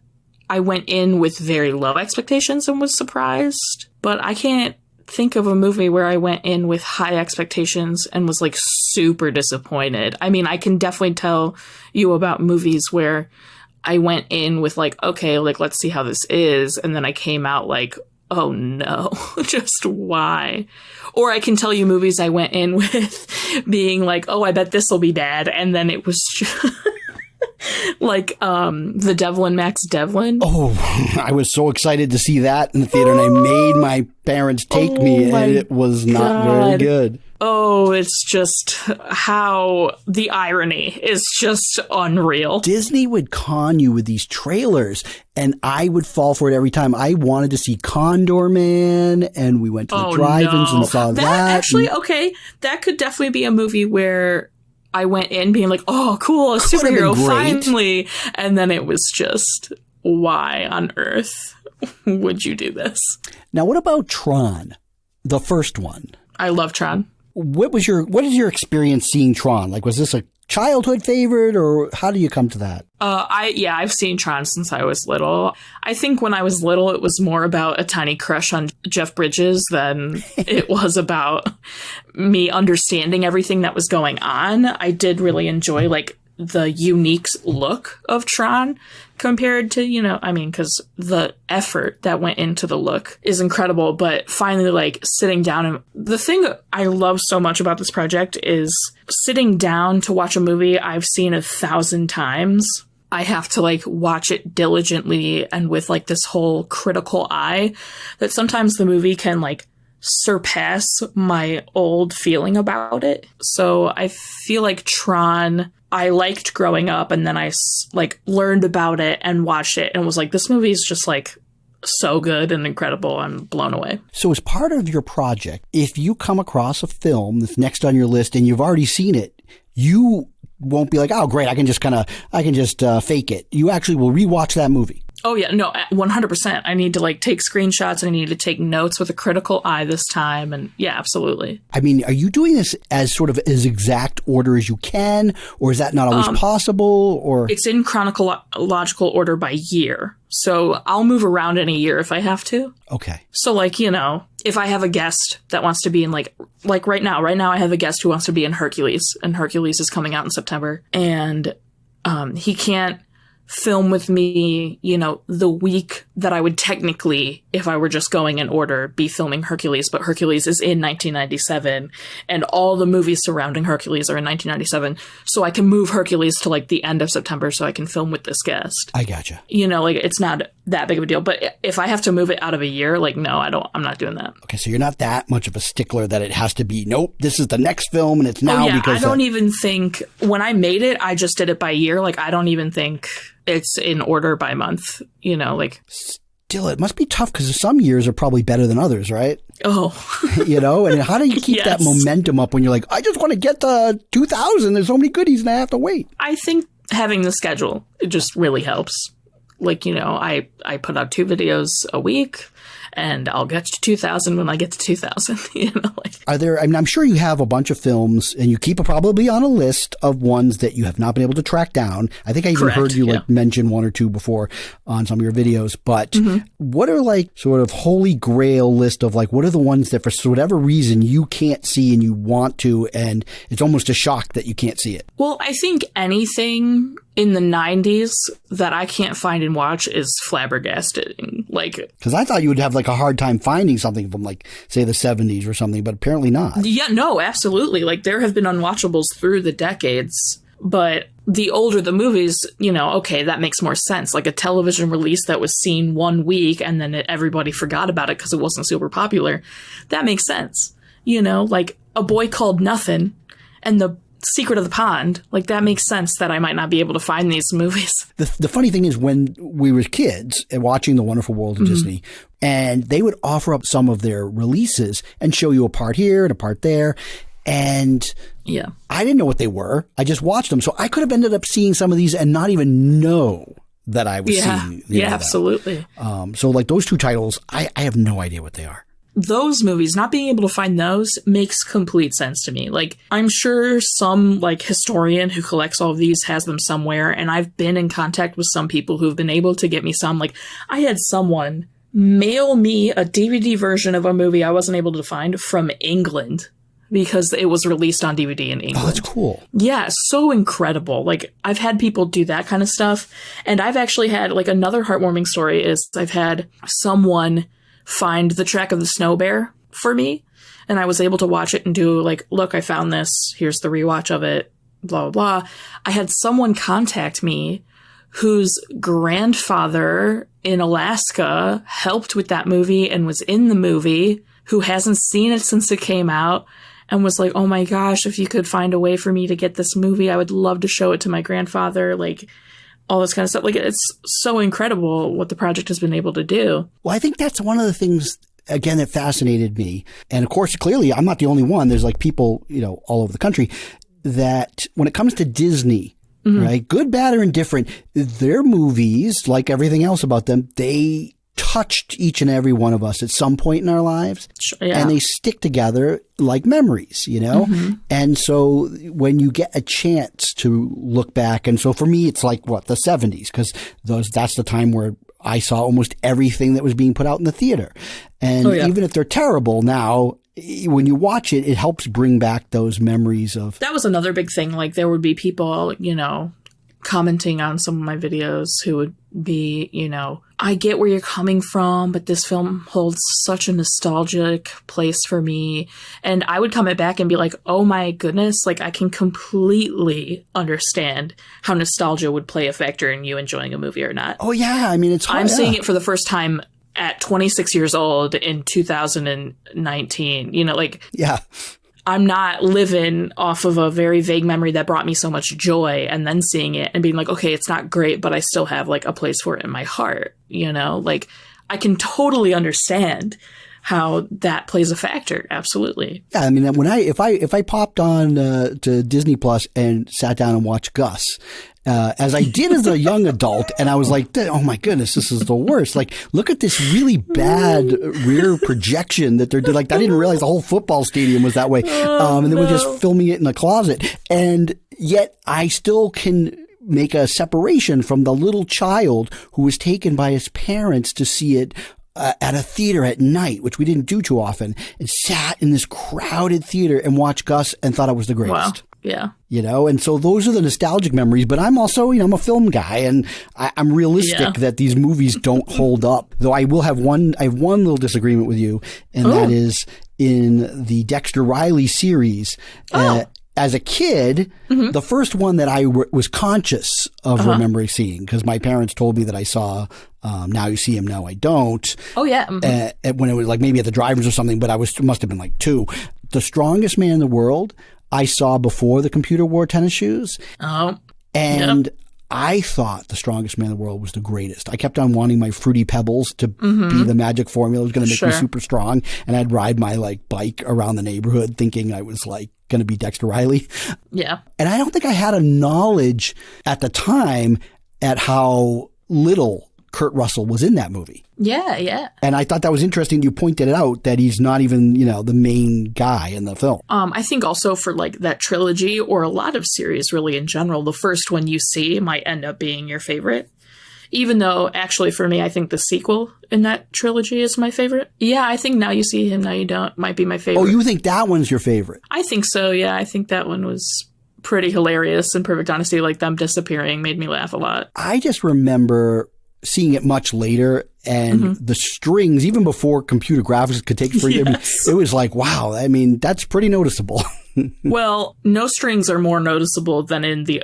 I went in with very low expectations and was surprised, but I can't think of a movie where I went in with high expectations and was like super disappointed. I mean, I can definitely tell you about movies where I went in with like, okay, like, let's see how this is. And then I came out like, oh no, just why? Or I can tell you movies I went in with being like, oh, I bet this will be bad. And then it was just like The Devil and Max Devlin. Oh, I was so excited to see that in the theater, and I made my parents take me, and it was not very good. Oh, it's just how the irony is just unreal. Disney would con you with these trailers, and I would fall for it every time. I wanted to see Condor Man, and we went to the drive-ins and saw that. Actually, okay, that could definitely be a movie where I went in being like, oh, cool, a superhero, finally. And then it was just, why on earth would you do this? Now, what about Tron, the first one? I love Tron. What is your experience seeing Tron? Like, was this a childhood favorite, or how do you come to that? I've seen Tron since I was little. I think when I was little, it was more about a tiny crush on Jeff Bridges than it was about me understanding everything that was going on. I did really enjoy like the unique look of Tron compared to, because the effort that went into the look is incredible. But finally, like, sitting down, and the thing I love so much about this project is sitting down to watch a movie I've seen 1,000 times. I have to like watch it diligently and with like this whole critical eye that sometimes the movie can like surpass my old feeling about it. So I feel like Tron, I liked growing up, and then I like learned about it and watched it and was like, this movie is just like so good and incredible. I'm blown away. So as part of your project, if you come across a film that's next on your list and you've already seen it, you won't be like, oh, great, I can just fake it. You actually will rewatch that movie. Oh, yeah. No, 100%. I need to like take screenshots and I need to take notes with a critical eye this time. And yeah, absolutely. I mean, are you doing this as sort of as exact order as you can, or is that not always possible? Or it's in chronological order by year. So I'll move around in a year if I have to. Okay. So like, you know, if I have a guest that wants to be in like right now I have a guest who wants to be in Hercules, and Hercules is coming out in September, and he can't film with me, you know, the week that I would technically, if I were just going in order, be filming Hercules, but Hercules is in 1997 and all the movies surrounding Hercules are in 1997. So I can move Hercules to like the end of September so I can film with this guest. I gotcha. You know, like it's not that big of a deal, but if I have to move it out of a year, like, no, I'm not doing that. Okay. So you're not that much of a stickler that it has to be, nope, this is the next film and it's now because I don't even think when I made it, I just did it by year. Like, I don't even think it's in order by month, you know, like. Still, it must be tough because some years are probably better than others, right? Oh. You know, and how do you keep that momentum up when you're like, I just want to get to 2000. There's so many goodies and I have to wait. I think having the schedule, it just really helps. Like, you know, I put out 2 videos a week and I'll get to 2000 when I get to 2000, you know, like. Are there, I mean, I'm sure you have a bunch of films and you keep probably on a list of ones that you have not been able to track down. I think I even heard you like mention 1 or 2 before on some of your videos, but what are like sort of holy grail list of like, what are the ones that for whatever reason you can't see and you want to, and it's almost a shock that you can't see it? Well, I think anything in the 90s that I can't find and watch is flabbergasting. Like, because I thought you would have like a hard time finding something from like, say, the 70s or something, but apparently not. Yeah, no, absolutely. Like, there have been unwatchables through the decades, but the older the movies, you know, okay, that makes more sense. Like a television release that was seen 1 week and then everybody forgot about it because it wasn't super popular. That makes sense. You know, like A Boy Called Nothing and The Secret of the Pond, like that makes sense that I might not be able to find these movies. The funny thing is when we were kids and watching The Wonderful World of Disney, and they would offer up some of their releases and show you a part here and a part there. And yeah, I didn't know what they were. I just watched them. So I could have ended up seeing some of these and not even know that I was seeing. Yeah, absolutely. So like those 2 titles, I have no idea what they are. Those movies, not being able to find those makes complete sense to me. Like, I'm sure some, like, historian who collects all of these has them somewhere, and I've been in contact with some people who've been able to get me some. Like, I had someone mail me a DVD version of a movie I wasn't able to find from England because it was released on DVD in England. Oh, that's cool. Yeah, so incredible. Like, I've had people do that kind of stuff, and I've actually had, like, another heartwarming story is I've had someone find The Track of the Snow Bear for me, and I was able to watch it and do like, look, I found this, here's the rewatch of it, blah, blah, blah. I had someone contact me whose grandfather in Alaska helped with that movie and was in the movie, who hasn't seen it since it came out, and was like, oh my gosh, if you could find a way for me to get this movie, I would love to show it to my grandfather. Like, all this kind of stuff. Like, it's so incredible what the project has been able to do. Well, I think that's one of the things, again, that fascinated me. And of course, clearly, I'm not the only one. There's like people, you know, all over the country that when it comes to Disney, right, good, bad, or indifferent, their movies, like everything else about them, they touched each and every one of us at some point in our lives. And they stick together like memories, you know? And so when you get a chance to look back, and so for me, it's like, what, the 70s, because that's the time where I saw almost everything that was being put out in the theater. And even if they're terrible now, when you watch it, it helps bring back those memories of... That was another big thing. Like, there would be people, you know, commenting on some of my videos who would be, you know, I get where you're coming from, but this film holds such a nostalgic place for me. And I would comment back and be like, oh my goodness, like, I can completely understand how nostalgia would play a factor in you enjoying a movie or not. Oh yeah, I mean, it's hard. I'm seeing it for the first time at 26 years old in 2019, you know, like, yeah. I'm not living off of a very vague memory that brought me so much joy and then seeing it and being like, okay, it's not great, but I still have like a place for it in my heart, you know, like I can totally understand how that plays a factor. Absolutely. Yeah, I mean, if I popped on to Disney Plus and sat down and watched Gus, as I did as a young adult, and I was like, oh my goodness, this is the worst. Like, look at this really bad rear projection that they're doing. Like, I didn't realize the whole football stadium was that way. And then we're just filming it in a closet. And yet I still can make a separation from the little child who was taken by his parents to see it at a theater at night, which we didn't do too often, and sat in this crowded theater and watched Gus and thought it was the greatest. Wow. Yeah. You know, and so those are the nostalgic memories, but I'm also, I'm a film guy, and I'm realistic that these movies don't hold up. Though I have one little disagreement with you, and that is in the Dexter Riley series. As a kid, the first one that I was conscious of remembering seeing, because my parents told me that I saw Now You See Him, Now I Don't. Oh, yeah. When it was like maybe at the drive-ins or something, but must have been like 2. The Strongest Man in the World, I saw before the computer wore tennis shoes. Oh. And I thought The Strongest Man in the World was the greatest. I kept on wanting my Fruity Pebbles to be the magic formula. It was going to make me super strong. And I'd ride my bike around the neighborhood thinking I was going to be Dexter Riley. Yeah. And I don't think I had a knowledge at the time at how little Kurt Russell was in that movie. Yeah, yeah. And I thought that was interesting. You pointed it out that he's not even, the main guy in the film. I think also for that trilogy, or a lot of series really in general, the first one you see might end up being your favorite. Even though, actually, for me, I think the sequel in that trilogy is my favorite. Yeah, I think Now You See Him, Now You Don't might be my favorite. Oh, you think that one's your favorite? I think so, yeah. I think that one was pretty hilarious. In perfect honesty, them disappearing made me laugh a lot. I just remember seeing it much later, and the strings, even before computer graphics could take free, it was like, wow, I mean, that's pretty noticeable. Well, no strings are more noticeable than in the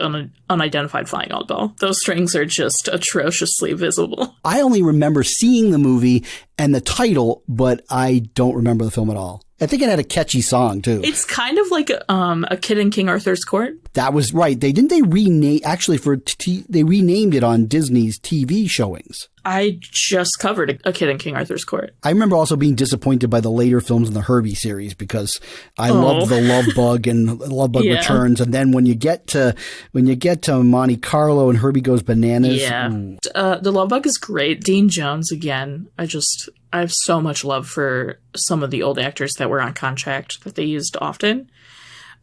unidentified flying oddball. Those strings are just atrociously visible. I only remember seeing the movie and the title, but I don't remember the film at all. I think it had a catchy song, too. It's kind of like a Kid in King Arthur's Court. That was right. They renamed it on Disney's TV showings. I just covered a Kid in King Arthur's Court. I remember also being disappointed by the later films in the Herbie series, because I loved the Love Bug and Love Bug Returns, and then when you get to Monte Carlo and Herbie Goes Bananas, the Love Bug is great. Dean Jones again. I have so much love for some of the old actors that were on contract that they used often.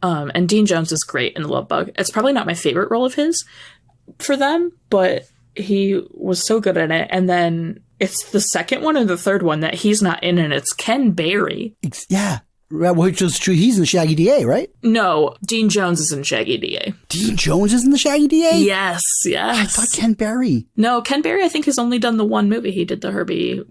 And Dean Jones is great in The Love Bug. It's probably not my favorite role of his for them, but he was so good in it. And then it's the second one and the third one that he's not in, and it's Ken Barry. Yeah. Which is true. He's in Shaggy DA, right? No, Dean Jones is in Shaggy DA. Dean Jones is in the Shaggy DA? Yes. I thought Ken Barry. No, Ken Barry, I think, has only done the one movie. He did the Herbie,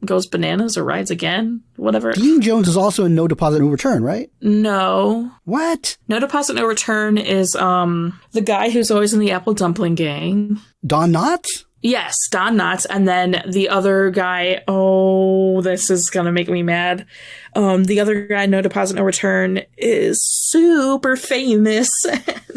Goes Bananas or Rides Again, whatever. Dean Jones is also in No Deposit, No Return, right? No. What? No Deposit, No Return is the guy who's always in the Apple Dumpling Gang. Don Knotts? Yes, Don Knotts. And then the other guy, this is going to make me mad. The other guy, No Deposit, No Return, is super famous.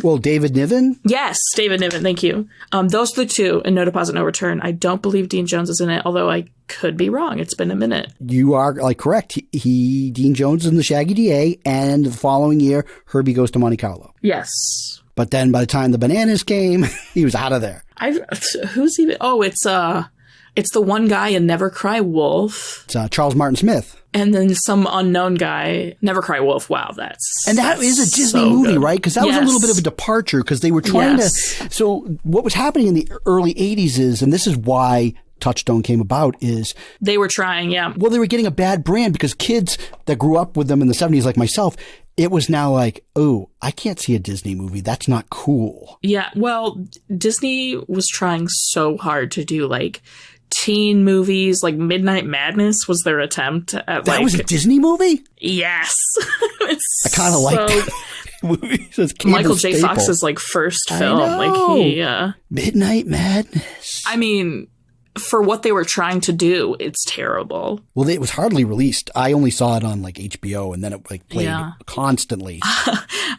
Well, David Niven? Yes, David Niven, thank you. Those are the two in No Deposit, No Return. I don't believe Dean Jones is in it, although I could be wrong. It's been a minute. You are correct. Dean Jones is in the Shaggy DA, and the following year, Herbie Goes to Monte Carlo. Yes. But then by the time the Bananas came, he was out of there. Who's even? Oh, it's the one guy in Never Cry Wolf. It's Charles Martin Smith. And then some unknown guy, Never Cry Wolf. Wow, that is a Disney movie, right? Because that was a little bit of a departure, because they were trying to. So what was happening in the early 80s is, and this is why Touchstone came about, is they were trying, well, they were getting a bad brand, because kids that grew up with them in the 70s, like myself, it was now like, oh, I can't see a Disney movie. That's not cool. Yeah, well, Disney was trying so hard to do teen movies, like Midnight Madness was their attempt at That was a Disney movie? Yes. I kind of like that movie. Michael J. Fox's first film. Midnight Madness. I mean, for what they were trying to do, it's terrible. Well, it was hardly released. I only saw it on like HBO, and then it like played constantly.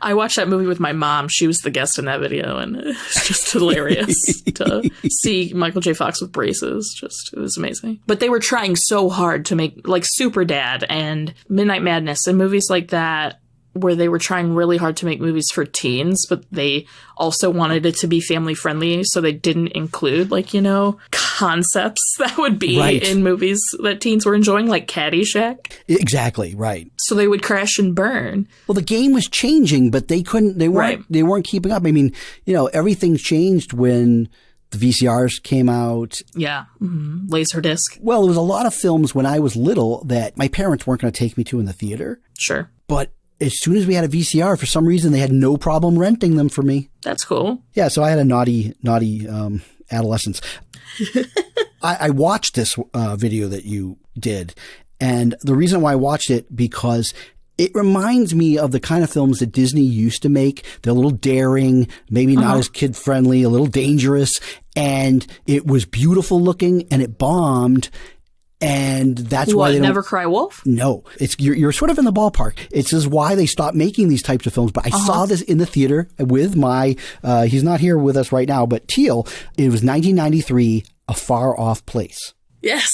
I watched that movie with my mom. She was the guest in that video, and it's just hilarious to see Michael J. Fox with braces. It was amazing. But they were trying so hard to make like Superdad and Midnight Madness and movies like that, where they were trying really hard to make movies for teens, but they also wanted it to be family friendly, so they didn't include, like, you know, concepts that would be in movies that teens were enjoying, like Caddyshack. Exactly, right. So they would crash and burn. Well, the game was changing, but they weren't keeping up. I mean, you know, everything's changed when the VCRs came out. Yeah. Mm-hmm. Laserdisc. Well, there was a lot of films when I was little that my parents weren't going to take me to in the theater. Sure. But as soon as we had a VCR, for some reason, they had no problem renting them for me. That's cool. Yeah, so I had a naughty adolescence. I watched this video that you did, and the reason why I watched it, because it reminds me of the kind of films that Disney used to make. They're a little daring, maybe not as kid-friendly, a little dangerous, and it was beautiful looking, and it bombed. And that's why they don't... Never Cry Wolf? No. You're sort of in the ballpark. This is why they stopped making these types of films. But I saw this in the theater with my, he's not here with us right now, but Teal. It was 1993, A Far Off Place. Yes.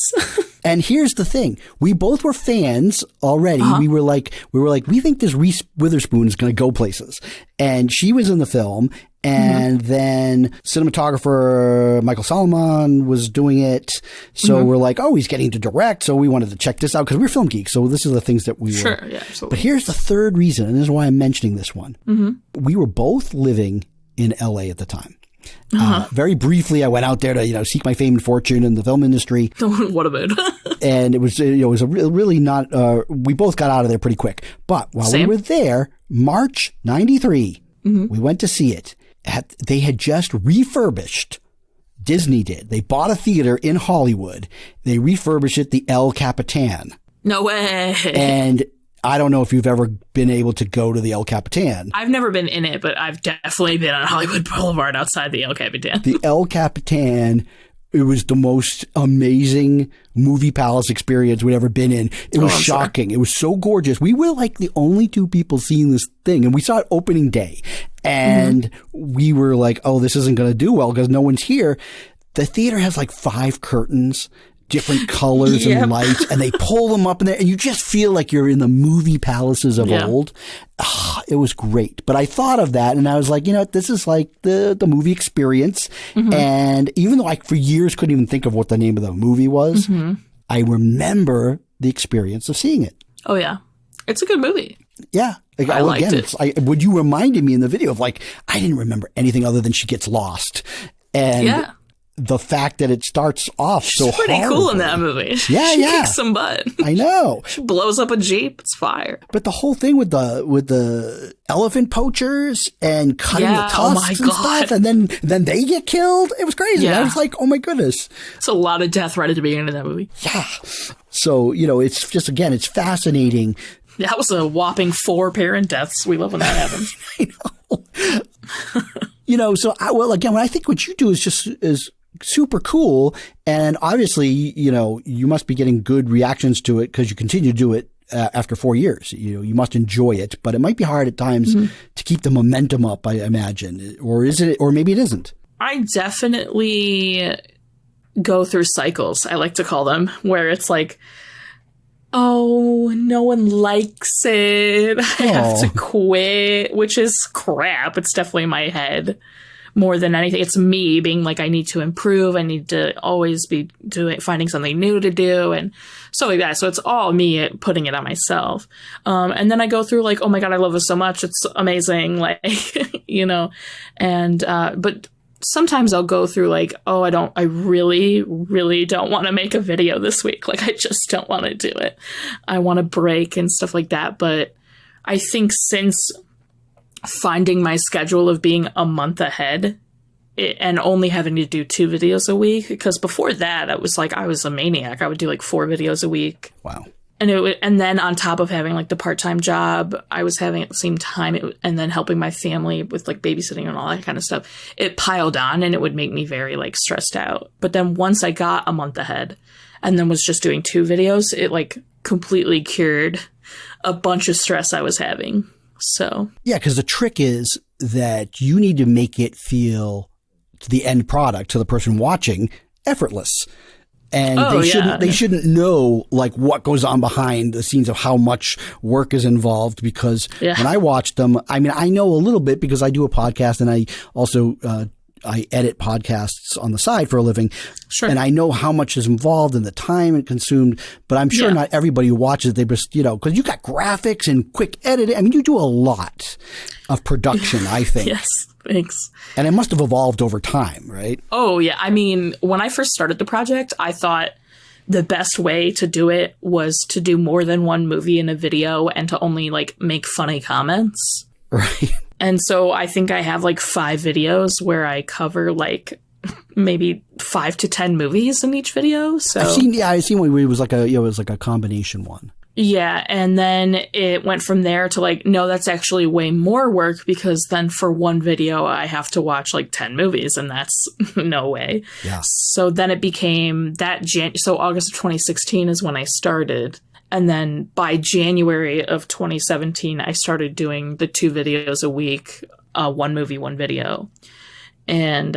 And here's the thing. We both were fans already. We were like, we think this Reese Witherspoon is going to go places. And she was in the film. And then cinematographer Michael Solomon was doing it. So we're like, oh, he's getting to direct. So we wanted to check this out because we're film geeks. So this is the things that we were. Sure, yeah, absolutely. But here's the third reason, and this is why I'm mentioning this one. We were both living in LA at the time. Very briefly, I went out there to, you know, seek my fame and fortune in the film industry. What a mood. And it was, you know, it was a really not, we both got out of there pretty quick. But while we were there, March 93, we went to see it. They had just refurbished, Disney did. They bought a theater in Hollywood. They refurbished it, the El Capitan. No way. And I don't know if you've ever been able to go to the El Capitan. I've never been in it, but I've definitely been on Hollywood Boulevard outside the El Capitan. The El Capitan, it was the most amazing movie palace experience we'd ever been in. It was shocking. It was so gorgeous. We were like the only two people seeing this thing, and we saw it opening day. And we were like, oh, this isn't going to do well because no one's here. The theater has like 5 curtains, different colors and lights, and they pull them up in there, and you just feel like you're in the movie palaces of old. It was great. But I thought of that, and I was like, you know, this is like the movie experience. And even though I, for years, couldn't even think of what the name of the movie was, I remember the experience of seeing it. Oh, yeah. It's a good movie. Yeah. Like, I liked it. What you reminded me in the video of, like, I didn't remember anything other than she gets lost. And the fact that it starts off so pretty horrible. Cool in that movie. Yeah, she kicks some butt. I know. She blows up a Jeep. It's fire. But the whole thing with the elephant poachers and cutting the tusks and stuff, and then they get killed. It was crazy. I was like, oh my goodness. It's a lot of death right at the beginning of that movie. Yeah. So, you know, it's just, again, it's fascinating. That was a whopping 4 parent deaths. We love when that happens. I know. You know, so, again, I think what you do is super cool. And obviously, you know, you must be getting good reactions to it because you continue to do it after 4 years. You know, you must enjoy it, but it might be hard at times to keep the momentum up, I imagine. Or is it, or maybe it isn't. I definitely go through cycles, I like to call them, where it's like, oh, no one likes it. I have to quit, which is crap. It's definitely my head more than anything. It's me being like, I need to improve. I need to always be finding something new to do and stuff like that. So it's all me putting it on myself. And then I go through like, oh my God, I love this so much. It's amazing. Like, you know, and, but sometimes I'll go through like, oh, I really, really don't want to make a video this week. Like, I just don't want to do it. I want to break and stuff like that. But I think since finding my schedule of being a month ahead and only having to do 2 videos a week, because before that, I was a maniac. I would do like 4 videos a week. Wow. And then on top of having like the part-time job I was having at the same time, and then helping my family with like babysitting and all that kind of stuff, it piled on and it would make me very like stressed out. But then once I got a month ahead and then was just doing 2 videos, it like completely cured a bunch of stress I was having. So yeah, because the trick is that you need to make it feel to the end product, to the person watching, effortless. And they shouldn't know like what goes on behind the scenes of how much work is involved, because when I watch them, I mean, I know a little bit because I do a podcast and I also, I edit podcasts on the side for a living. Sure. And I know how much is involved and the time it consumed, but I'm sure not everybody who watches, they just, cause you got graphics and quick editing. I mean, you do a lot of production, I think. Yes. Thanks. And it must have evolved over time, right? Oh, yeah. I mean, when I first started the project, I thought the best way to do it was to do more than one movie in a video and to only like make funny comments. Right. And so I think I have like 5 videos where I cover like maybe 5 to 10 movies in each video. So I've seen one where it was like a combination one. Yeah, and then it went from there to like, no, that's actually way more work, because then for one video I have to watch like 10 movies, and that's no way. Yeah. So then it became that so August of 2016 is when I started. And then by January of 2017, I started doing the 2 videos a week, 1 movie, 1 video. And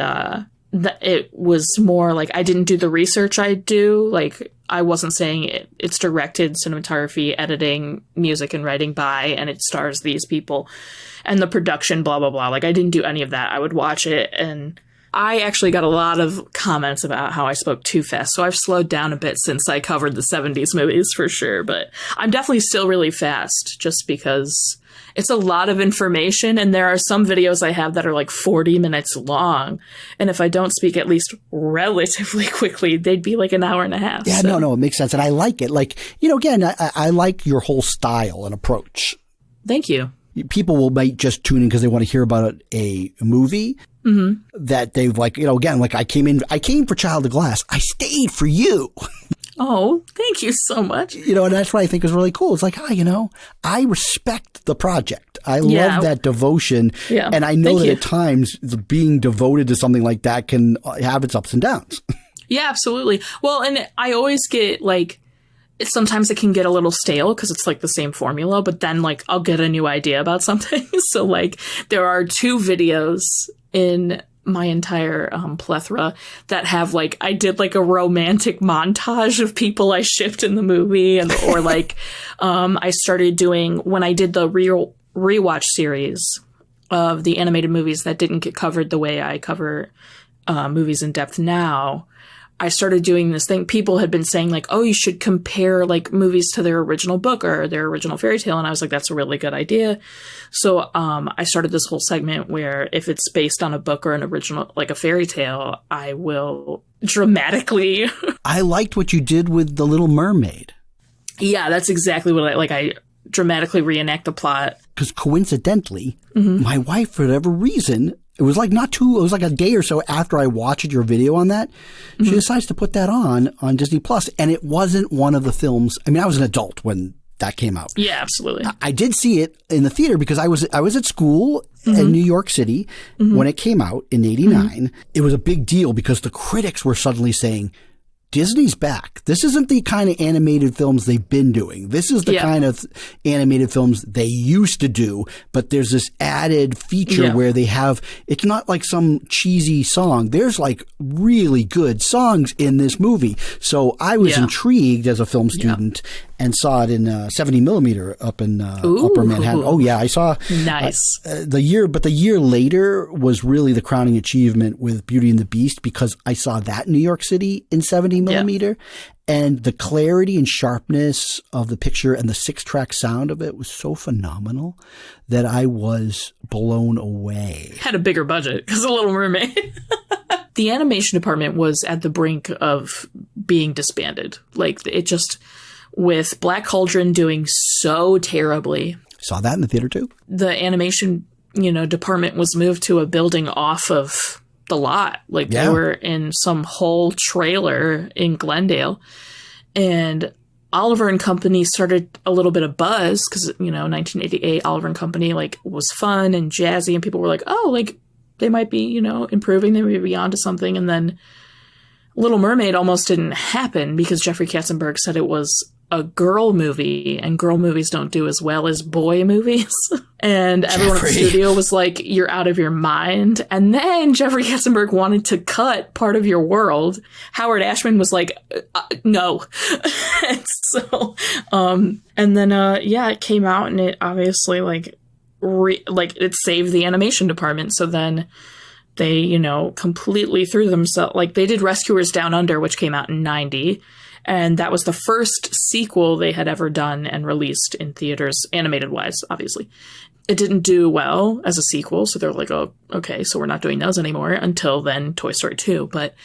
it was more like I didn't do the research I do. Like I wasn't saying it's directed, cinematography, editing, music, and writing by, and it stars these people, and the production, blah, blah, blah. Like I didn't do any of that. I would watch it, and I actually got a lot of comments about how I spoke too fast. So I've slowed down a bit since I covered the 70s movies for sure. But I'm definitely still really fast just because it's a lot of information. And there are some videos I have that are like 40 minutes long. And if I don't speak at least relatively quickly, they'd be like an hour and a half. Yeah, so. no, it makes sense. And I like it. Like, again, I like your whole style and approach. Thank you. People might just tune in because they want to hear about a movie. Mm-hmm. That they've like, again, like I came for Child of Glass. I stayed for you. Oh, thank you so much. And that's what I think is really cool. It's like, I respect the project. I love that devotion. Yeah. And I know that at times being devoted to something like that can have its ups and downs. Yeah, absolutely. Well, and I always get like, sometimes it can get a little stale because it's like the same formula, but then like I'll get a new idea about something. So like there are 2 videos in my entire plethora that have like I did like a romantic montage of people I shipped in the movie, or like I started doing when I did the rewatch series of the animated movies that didn't get covered the way I cover movies in depth now. I started doing this thing. People had been saying like, oh, you should compare like movies to their original book or their original fairy tale. And I was like, that's a really good idea. So I started this whole segment where if it's based on a book or an original, like a fairy tale, I will dramatically. I liked what you did with The Little Mermaid. Yeah, that's exactly what I dramatically reenact the plot. Because coincidentally, my wife, for whatever reason, it was like it was like a day or so after I watched your video on that, she decides to put that on Disney Plus. And it wasn't one of the films. I mean, I was an adult when that came out. Yeah, absolutely. I did see it in the theater because I was at school in New York City when it came out in '89. It was a big deal because the critics were suddenly saying, Disney's back. This isn't the kind of animated films they've been doing. This is the kind of animated films they used to do, but there's this added feature where they have, it's not like some cheesy song. There's like really good songs in this movie. So I was intrigued as a film student and saw it in 70 millimeter up in Upper Manhattan. Oh yeah, I saw nice the year later was really the crowning achievement with Beauty and the Beast, because I saw that in New York City in 70 millimeter, and the clarity and sharpness of the picture and the 6-track sound of it was so phenomenal that I was blown away. Had a bigger budget because of Little Mermaid. The animation department was at the brink of being disbanded. Like it just, with Black Cauldron doing so terribly. Saw that in the theater too. The animation, department was moved to a building off of the lot. Like they were in some whole trailer in Glendale. And Oliver and Company started a little bit of buzz because, 1988 Oliver and Company like was fun and jazzy, and people were like, oh, like they might be, improving, they may be onto something. And then Little Mermaid almost didn't happen because Jeffrey Katzenberg said it was a girl movie, and girl movies don't do as well as boy movies. And everyone at the studio was like, you're out of your mind. And then Jeffrey Katzenberg wanted to cut Part of Your World. Howard Ashman was like, no. And so, and then, it came out, and it obviously it saved the animation department. So then they, completely threw themselves, like they did Rescuers Down Under, which came out in 90. And that was the first sequel they had ever done and released in theaters, animated-wise, obviously. It didn't do well as a sequel, so they're like, oh, okay, so we're not doing those anymore, until then Toy Story 2. But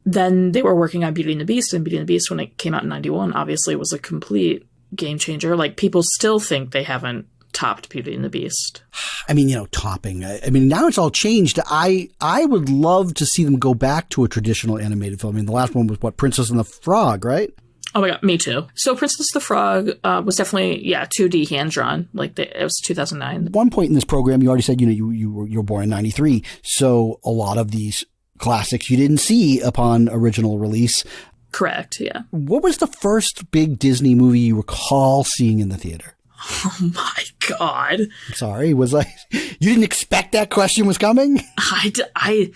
then they were working on Beauty and the Beast, and Beauty and the Beast, when it came out in 91, obviously was a complete game changer. Like, people still think they haven't topped Beauty and the Beast. I mean, topping. I mean, now it's all changed. I would love to see them go back to a traditional animated film. I mean, the last one was Princess and the Frog, right? Oh my God, me too. So Princess the Frog was definitely, 2D hand-drawn. It was 2009. At one point in this program, you already said, you were born in 93. So a lot of these classics you didn't see upon original release. Correct, yeah. What was the first big Disney movie you recall seeing in the theater? Oh my God. I'm sorry. You didn't expect that question was coming? I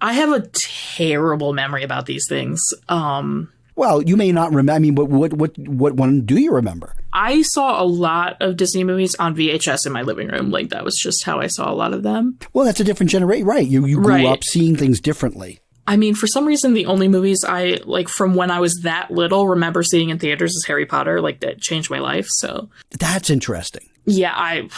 have a terrible memory about these things. Well, you may not remember. I mean, what one do you remember? I saw a lot of Disney movies on VHS in my living room. Like, that was just how I saw a lot of them. Well, that's a different generation, right? You grew up seeing things differently. I mean, for some reason, the only movies I, from when I was that little, remember seeing in theaters is Harry Potter. Like, that changed my life, so. That's interesting. Yeah, I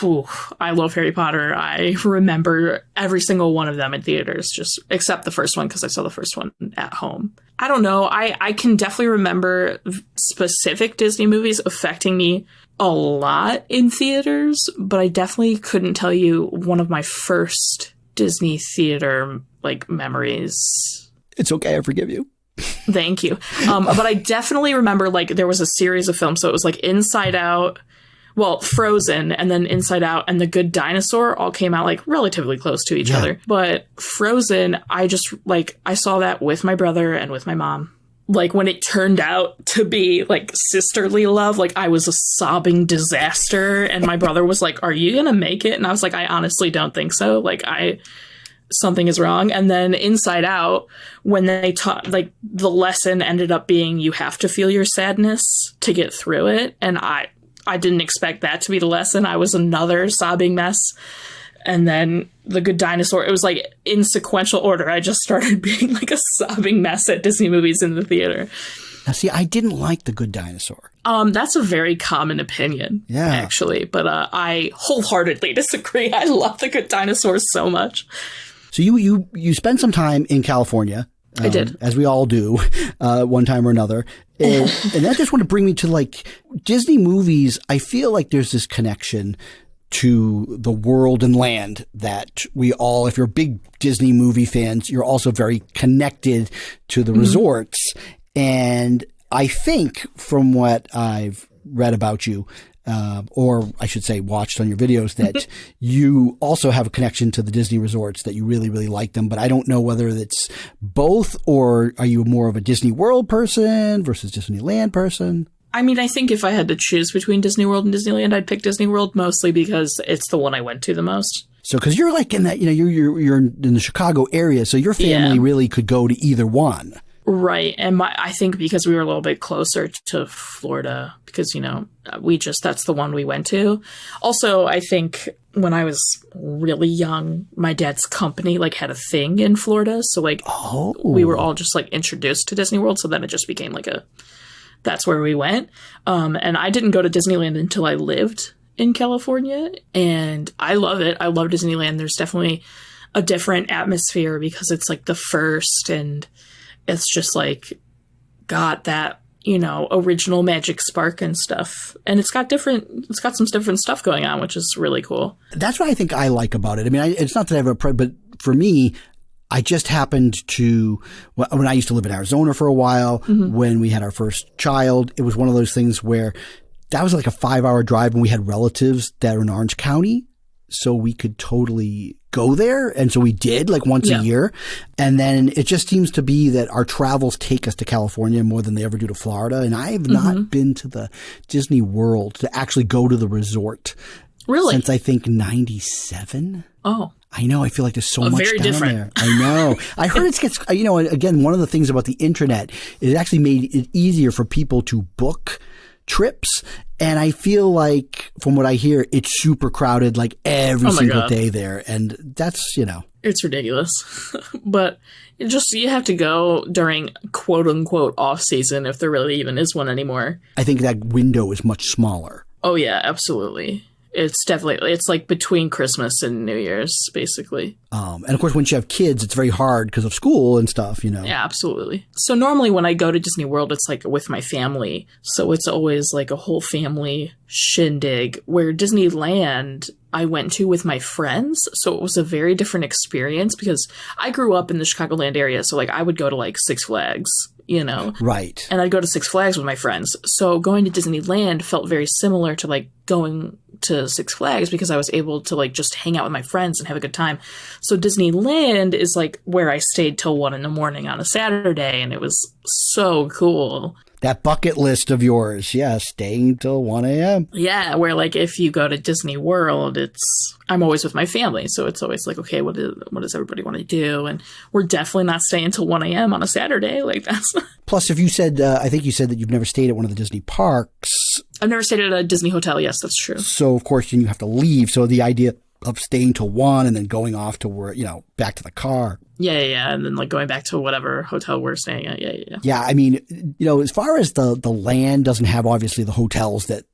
love Harry Potter. I remember every single one of them in theaters, just except the first one, because I saw the first one at home. I don't know. I can definitely remember specific Disney movies affecting me a lot in theaters, but I definitely couldn't tell you one of my first Disney theater, memories. It's okay. I forgive you. Thank you. But I definitely remember, there was a series of films. So it was, Inside Out, Frozen, and then Inside Out and The Good Dinosaur all came out, relatively close to each other. But Frozen, I just, I saw that with my brother and with my mom. When it turned out to be, sisterly love, I was a sobbing disaster. And my brother was like, are you going to make it? And I was like, I honestly don't think so. Something is wrong. And then Inside Out, when they taught, the lesson ended up being you have to feel your sadness to get through it. And I didn't expect that to be the lesson. I was another sobbing mess. And then The Good Dinosaur, it was in sequential order. I just started being a sobbing mess at Disney movies in the theater. Now, see, I didn't like The Good Dinosaur. That's a very common opinion, actually. But I wholeheartedly disagree. I love The Good Dinosaur so much. So you spent some time in California. I did. As we all do, one time or another. And that just want to bring me to Disney movies. I feel like there's this connection to the world and land that we all, if you're big Disney movie fans, you're also very connected to the resorts. And I think from what I've read about you, or I should say watched on your videos, that you also have a connection to the Disney resorts, that you really, really like them. But I don't know whether it's both, or are you more of a Disney World person versus Disneyland person? I mean, I think if I had to choose between Disney World and Disneyland, I'd pick Disney World, mostly because it's the one I went to the most. So, because you're in that, you're in the Chicago area, so your family really could go to either one. Right. And I think because we were a little bit closer to Florida, because, that's the one we went to. Also, I think when I was really young, my dad's company had a thing in Florida. So we were all just introduced to Disney World. So then it just became that's where we went. And I didn't go to Disneyland until I lived in California. And I love it. I love Disneyland. There's definitely a different atmosphere because it's the first, and it's just got that, original magic spark and stuff. And it's got some different stuff going on, which is really cool. That's what I think I like about it. I mean, it's not that I have but for me, I just happened to, when I used to live in Arizona for a while, when we had our first child, it was one of those things where that was like a 5-hour drive and we had relatives that are in Orange County. So we could totally go there. And so we did like once a year. And then it just seems to be that our travels take us to California more than they ever do to Florida. And I have not been to the Disney World to actually go to the resort. Really? Since I think 97. Oh. I know. I feel like there's so much very down different. there. I know. I heard it gets, again, one of the things about the internet is it actually made it easier for people to book trips. And I feel like, from what I hear, it's super crowded like every single day there. And that's, It's ridiculous. But you have to go during quote unquote off season if there really even is one anymore. I think that window is much smaller. Oh, yeah, absolutely. It's like between Christmas and New Year's, basically. And of course, once you have kids, it's very hard because of school and stuff, Yeah, absolutely. So normally when I go to Disney World, it's like with my family. So it's always like a whole family shindig, where Disneyland I went to with my friends. So it was a very different experience because I grew up in the Chicagoland area. So like I would go to like Six Flags, Right. And I'd go to Six Flags with my friends. So going to Disneyland felt very similar to like going to Six Flags because I was able to like just hang out with my friends and have a good time. So Disneyland is like where I stayed till 1 a.m. on a Saturday, and it was so cool. That bucket list of yours, staying till 1 a.m. Yeah, where like if you go to Disney World, I'm always with my family, so it's always like, okay, what does everybody want to do? And we're definitely not staying till 1 a.m. on a Saturday. Like that's. Plus, if you said, I think you said that you've never stayed at one of the Disney parks. I've never stayed at a Disney hotel. Yes, that's true. So of course, then you have to leave. So the idea of staying till 1 and then going off to where, back to the car. Yeah. And then like going back to whatever hotel we're staying at. Yeah. Yeah. I mean, as far as the land doesn't have obviously the hotels that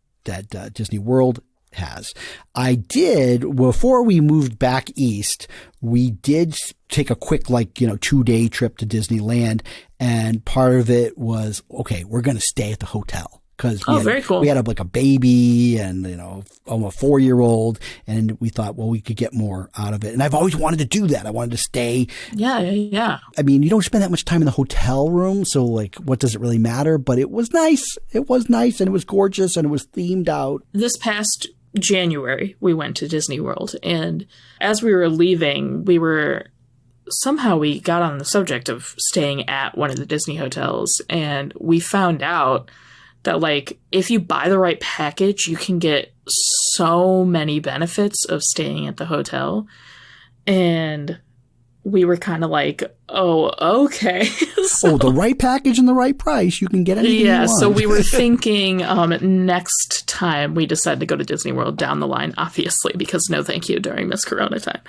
Disney World has. I did, before we moved back east, we did take a quick 2-day trip to Disneyland. And part of it was, okay, we're going to stay at the hotel. Because very cool. We had a baby and, a 4-year-old, and we thought, well, we could get more out of it. And I've always wanted to do that. I wanted to stay. Yeah. I mean, you don't spend that much time in the hotel room, so what does it really matter? But it was nice. It was nice, and it was gorgeous, and it was themed out. This past January, we went to Disney World, and as we were leaving, we got on the subject of staying at one of the Disney hotels, and we found out that if you buy the right package, you can get so many benefits of staying at the hotel. And we were kind of like, oh, okay. The right package and the right price. You can get anything you want. So we were thinking next time we decide to go to Disney World down the line, obviously, because no thank you during this Corona time,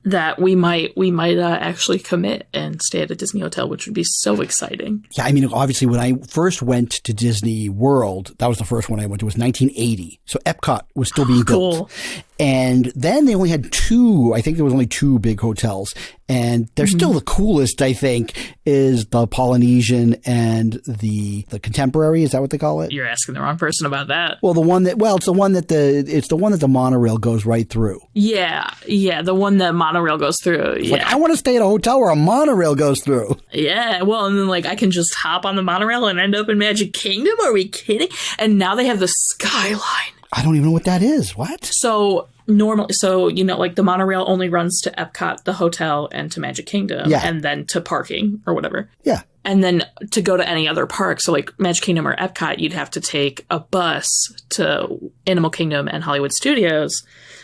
that we might actually commit and stay at a Disney hotel, which would be so exciting. Yeah, I mean, obviously, when I first went to Disney World, that was the first one I went to, was 1980. So Epcot was still being built. And then they only had I think there was only 2 big hotels. And they're still the coolest, I think, is the Polynesian and the Contemporary. Is that what they call it? You're asking the wrong person about that. Well, it's the one that the monorail goes right through. Yeah, the one that monorail goes through. Yeah. I want to stay at a hotel where a monorail goes through. Yeah, well, and then I can just hop on the monorail and end up in Magic Kingdom? Are we kidding? And now they have the Skyline. I don't even know what that is. What? So normally, the monorail only runs to Epcot, the hotel, and to Magic Kingdom, and then to parking or whatever. Yeah. And then to go to any other park, so Magic Kingdom or Epcot, you'd have to take a bus to Animal Kingdom and Hollywood Studios,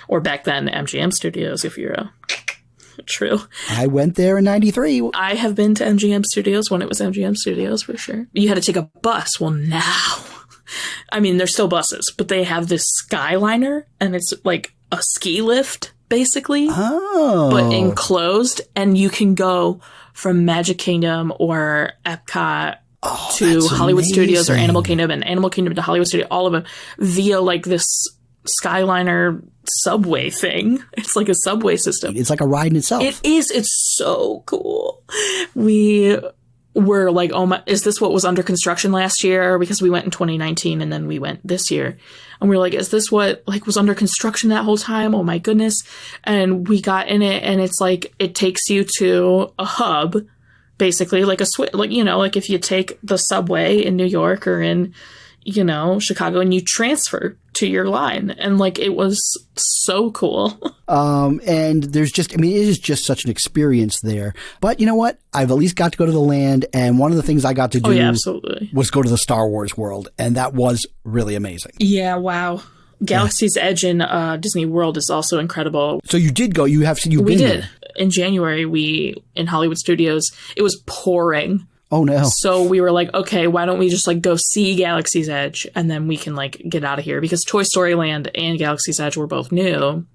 or back then MGM Studios, if you're true. I went there in 93. I have been to MGM Studios when it was MGM Studios, for sure. You had to take a bus. Well, now, I mean, there's still buses, but they have this Skyliner, and it's like a ski lift, basically, but enclosed, and you can go from Magic Kingdom or Epcot to Hollywood Studios or Animal Kingdom, and Animal Kingdom to Hollywood Studios, all of them via this Skyliner subway thing. It's like a subway system. It's like a ride in itself. It is. It's so cool. We we're like, oh my, is this what was under construction last year? Because we went in 2019 and then we went this year. And we were like, is this what like was under construction that whole time? Oh my goodness. And we got in it and it's like, it takes you to a hub, basically like like, you know, like if you take the subway in New York or in, you know, Chicago and you transfer to your line. And like, it was so cool. And there's just, I mean, it is just such an experience there. But you know what? I've at least got to go to the land. And one of the things I got to do absolutely. Was go to the Star Wars world. And that was really amazing. Yeah. Wow. Galaxy's Edge in Disney World is also incredible. So you did go, you've been We did. there. In January, in Hollywood Studios, it was pouring. Oh no. So we were like, okay, why don't we just like go see Galaxy's Edge and then we can like get out of here, because Toy Story Land and Galaxy's Edge were both new.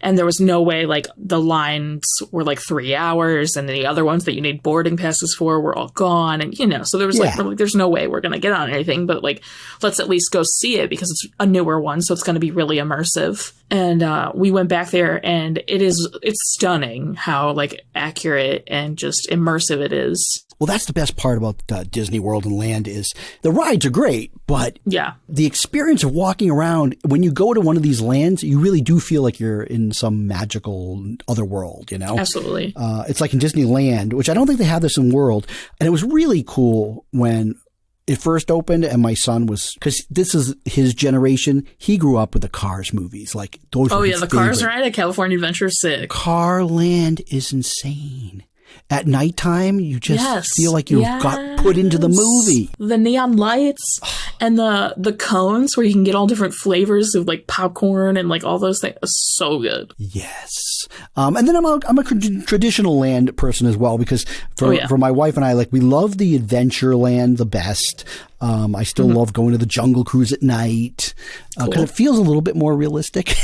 And there was no way, like, the lines were like 3 hours and the other ones that you need boarding passes for were all gone. And, you know, so there was like, there's no way we're going to get on anything, but like, let's at least go see it because it's a newer one. So it's going to be really immersive. And we went back there and it's stunning how like accurate and just immersive it is. Well, that's the best part about Disney World and Land is the rides are great, but the experience of walking around, when you go to one of these lands, you really do feel like you're in some magical other world, you know? Absolutely. It's like in Disneyland, which I don't think they have this in World. And it was really cool when it first opened and my son was, because this is his generation, he grew up with the Cars movies. Like those were his the favorite. Cars ride at California Adventure 6. Car Land is insane. At nighttime, you just feel like you got put into the movie. The neon lights and the cones where you can get all different flavors of like popcorn and like all those things. So good. Yes. And then I'm a traditional land person as well, because for my wife and I, like, we love the adventure land the best. I still love going to the Jungle Cruise at night because it feels a little bit more realistic.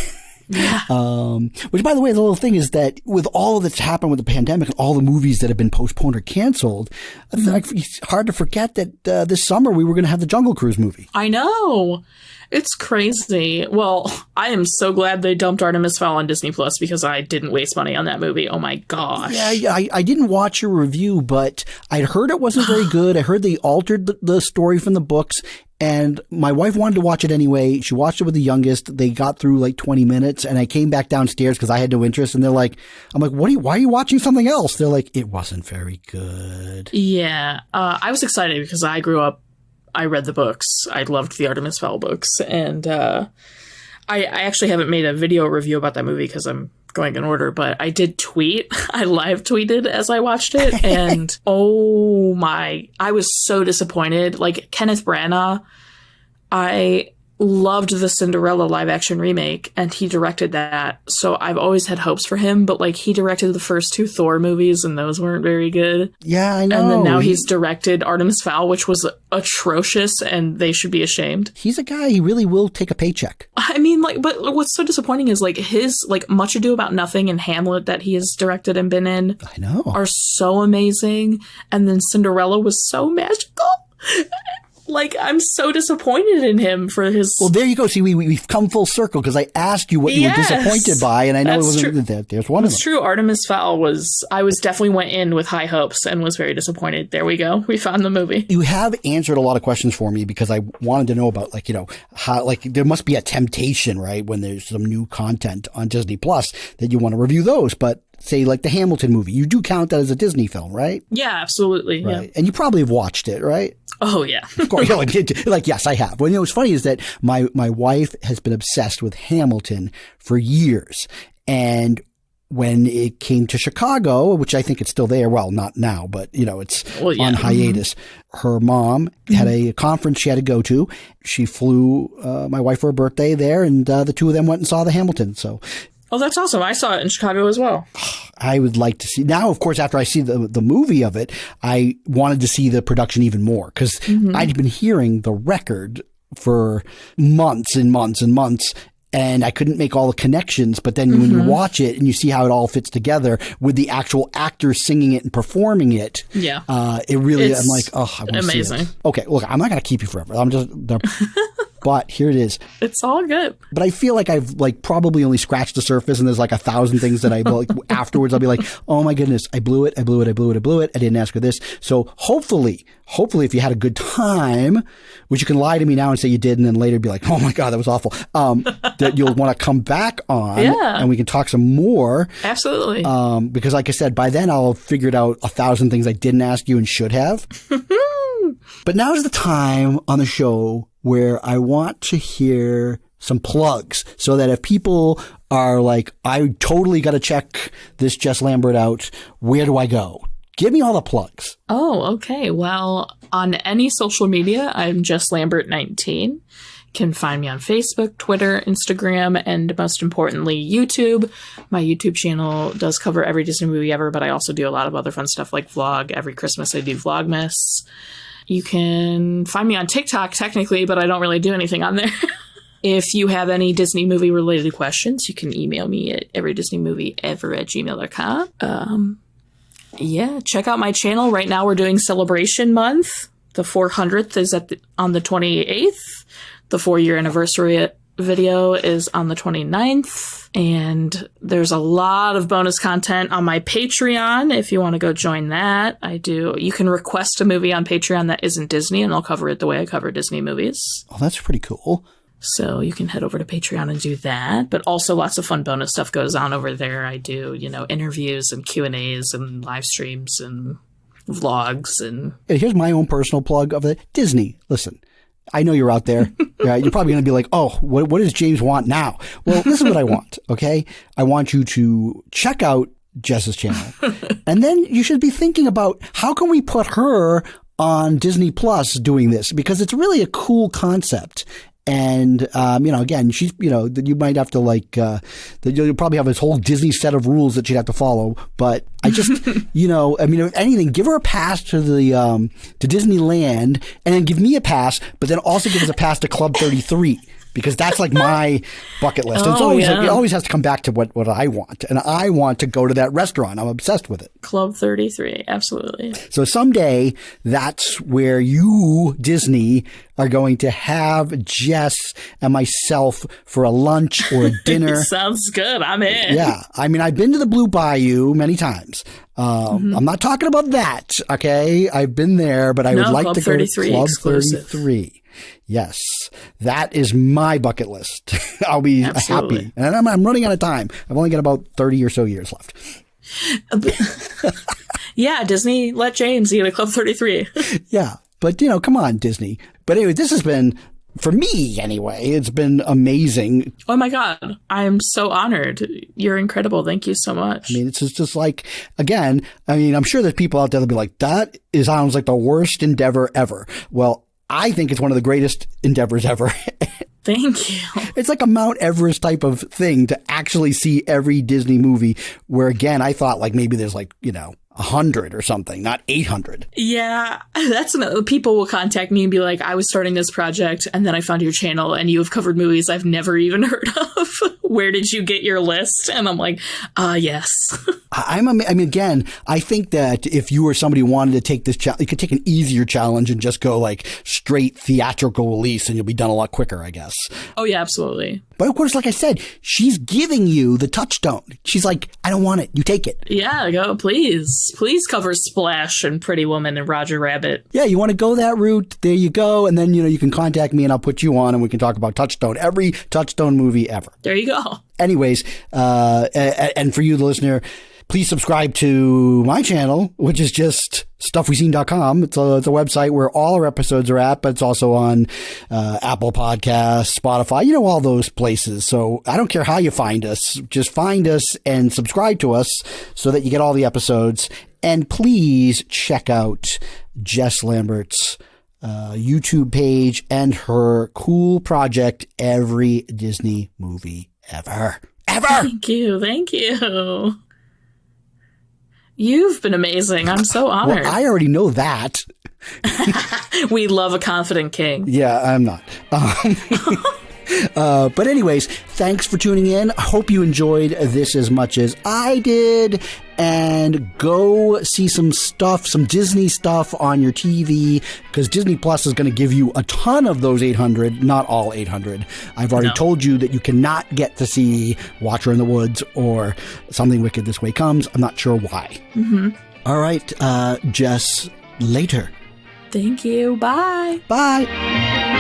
Yeah. Which, by the way, the little thing is that with all that's happened with the pandemic and all the movies that have been postponed or canceled, it's hard to forget that this summer we were going to have the Jungle Cruise movie. I know. It's crazy. Well, I am so glad they dumped Artemis Fowl on Disney Plus because I didn't waste money on that movie. Oh my gosh. Yeah, I didn't watch your review, but I'd heard it wasn't very good. I heard they altered the story from the books. And my wife wanted to watch it anyway. She watched it with the youngest. They got through like 20 minutes and I came back downstairs because I had no interest. And they're like, I'm like, why are you watching something else? They're like, it wasn't very good. Yeah. I was excited because I grew up, I read the books. I loved the Artemis Fowl books. And I actually haven't made a video review about that movie because I'm going in order, but I did tweet. I live tweeted as I watched it. And I was so disappointed. Like Kenneth Branagh, I loved the Cinderella live action remake and he directed that. So I've always had hopes for him, but like he directed the first 2 Thor movies and those weren't very good. Yeah, I know. And then now he's directed Artemis Fowl, which was atrocious and they should be ashamed. He's a guy, he really will take a paycheck. I mean, like, but what's so disappointing is like his like Much Ado About Nothing and Hamlet that he has directed and been in I know are so amazing. And then Cinderella was so magical. Like, I'm so disappointed in him for his... Well, there you go. See, we've come full circle because I asked you what you were disappointed by, and I know it wasn't... There's one of them. It's true. Artemis Fowl I definitely went in with high hopes and was very disappointed. There we go. We found the movie. You have answered a lot of questions for me because I wanted to know about, like, you know, how, like, there must be a temptation, right, when there's some new content on Disney Plus that you want to review those, but... Say, like the Hamilton movie. You do count that as a Disney film, right? Yeah, absolutely. Right. Yeah. And you probably have watched it, right? Oh, yeah. Of course. Like, yes, I have. Well, you know, what's funny is that my wife has been obsessed with Hamilton for years. And when it came to Chicago, which I think it's still there, well, not now, but, you know, it's on hiatus. Her mom had a conference she had to go to. She flew my wife for her birthday there, and the two of them went and saw the Hamilton. So... Oh, that's awesome. I saw it in Chicago as well. I would like to see now, of course, after I see the movie of it, I wanted to see the production even more because I'd been hearing the record for months and months and months. And I couldn't make all the connections. But then when you watch it and you see how it all fits together with the actual actors singing it and performing it, it really, I'm like, oh, I want to see it. Okay, look, I'm not going to keep you forever. But here it is. It's all good. But I feel like I've like probably only scratched the surface, and there's like 1,000 things that I like afterwards. I'll be like, oh my goodness, I blew it. I didn't ask her this. So hopefully, if you had a good time, which you can lie to me now and say you did, and then later be like, oh my God, that was awful. That you'll want to come back on, and we can talk some more. Absolutely. Because like I said, by then I'll have figured out 1,000 things I didn't ask you and should have. But now's the time on the show where I want to hear some plugs, so that if people are like, I totally got to check this Jess Lambert out, where do I go? Give me all the plugs. Oh, okay. Well, on any social media, I'm Jess Lambert 19. You can find me on Facebook, Twitter, Instagram, and most importantly, YouTube. My YouTube channel does cover every Disney movie ever, but I also do a lot of other fun stuff like vlog. Every Christmas I do Vlogmas. You can find me on TikTok, technically, but I don't really do anything on there. If you have any Disney movie related questions, you can email me at everydisneymovieever@gmail.com. Yeah, check out my channel. Right now we're doing Celebration Month. The 400th is on the 28th. The 4-year anniversary video is on the 29th. And there's a lot of bonus content on my Patreon if you want to go join that. You can request a movie on Patreon that isn't Disney, and I'll cover it the way I cover Disney movies. Oh, that's pretty cool. So you can head over to Patreon and do that. But also lots of fun bonus stuff goes on over there. I do, interviews and Q&As and live streams and vlogs. And here's my own personal plug of it. Disney, listen, I know you're out there. You're probably going to be like, oh, what does James want now? Well, this is what I want, okay? I want you to check out Jess's channel. And then you should be thinking about, how can we put her on Disney Plus doing this? Because it's really a cool concept. And, again, she's, you might have to you'll probably have this whole Disney set of rules that you'd have to follow. But I just, if anything, give her a pass to to Disneyland, and then give me a pass, but then also give us a pass to Club 33. Because that's like my bucket list. It always has to come back to what I want. And I want to go to that restaurant. I'm obsessed with it. Club 33. Absolutely. So someday that's where you, Disney, are going to have Jess and myself for a lunch or a dinner. Sounds good. I'm in. Yeah. I mean, I've been to the Blue Bayou many times. I'm not talking about that. Okay. I've been there, but I would like to go to Club 33. Yes, that is my bucket list. I'll be happy. And I'm running out of time. I've only got about 30 or so years left. Yeah, Disney, let James get a Club 33. Yeah, but, come on, Disney. But anyway, this has been, for me anyway, it's been amazing. Oh my God, I'm so honored. You're incredible. Thank you so much. I mean, it's just like, again, I'm sure there's people out there that'll be like, that sounds like the worst endeavor ever. Well, I think it's one of the greatest endeavors ever. Thank you. It's like a Mount Everest type of thing to actually see every Disney movie, where, again, I thought like maybe there's 100 or something, not 800. Yeah, that's another. People will contact me and be like, I was starting this project and then I found your channel and you have covered movies I've never even heard of. Where did you get your list? And I'm like, yes. Again, I think that if you were somebody who wanted to take this challenge, you could take an easier challenge and just go like straight theatrical release, and you'll be done a lot quicker, I guess. Oh, yeah, absolutely. But of course, like I said, she's giving you the touchstone. She's like, I don't want it. You take it. Yeah, go, please. Please cover Splash and Pretty Woman and Roger Rabbit. Yeah, you want to go that route? There you go. And then, you can contact me and I'll put you on and we can talk about Touchstone, every Touchstone movie ever. There you go. Anyways, and for you, the listener, please subscribe to my channel, which is just StuffWeSeen.com. It's a website where all our episodes are at, but it's also on Apple Podcasts, Spotify, all those places. So I don't care how you find us. Just find us and subscribe to us so that you get all the episodes. And please check out Jess Lambert's YouTube page and her cool project, Every Disney Movie Ever. Thank you. You've been amazing. I'm so honored. Well, I already know that. We love a confident king. Yeah, I'm not. But anyways, thanks for tuning in. I hope you enjoyed this as much as I did. And go see some stuff, some Disney stuff on your TV, because Disney Plus is going to give you a ton of those 800, not all 800. I've already told you that you cannot get to see Watcher in the Woods or Something Wicked This Way Comes. I'm not sure why. Mm-hmm. All right, Jess, later. Thank you. Bye. Bye.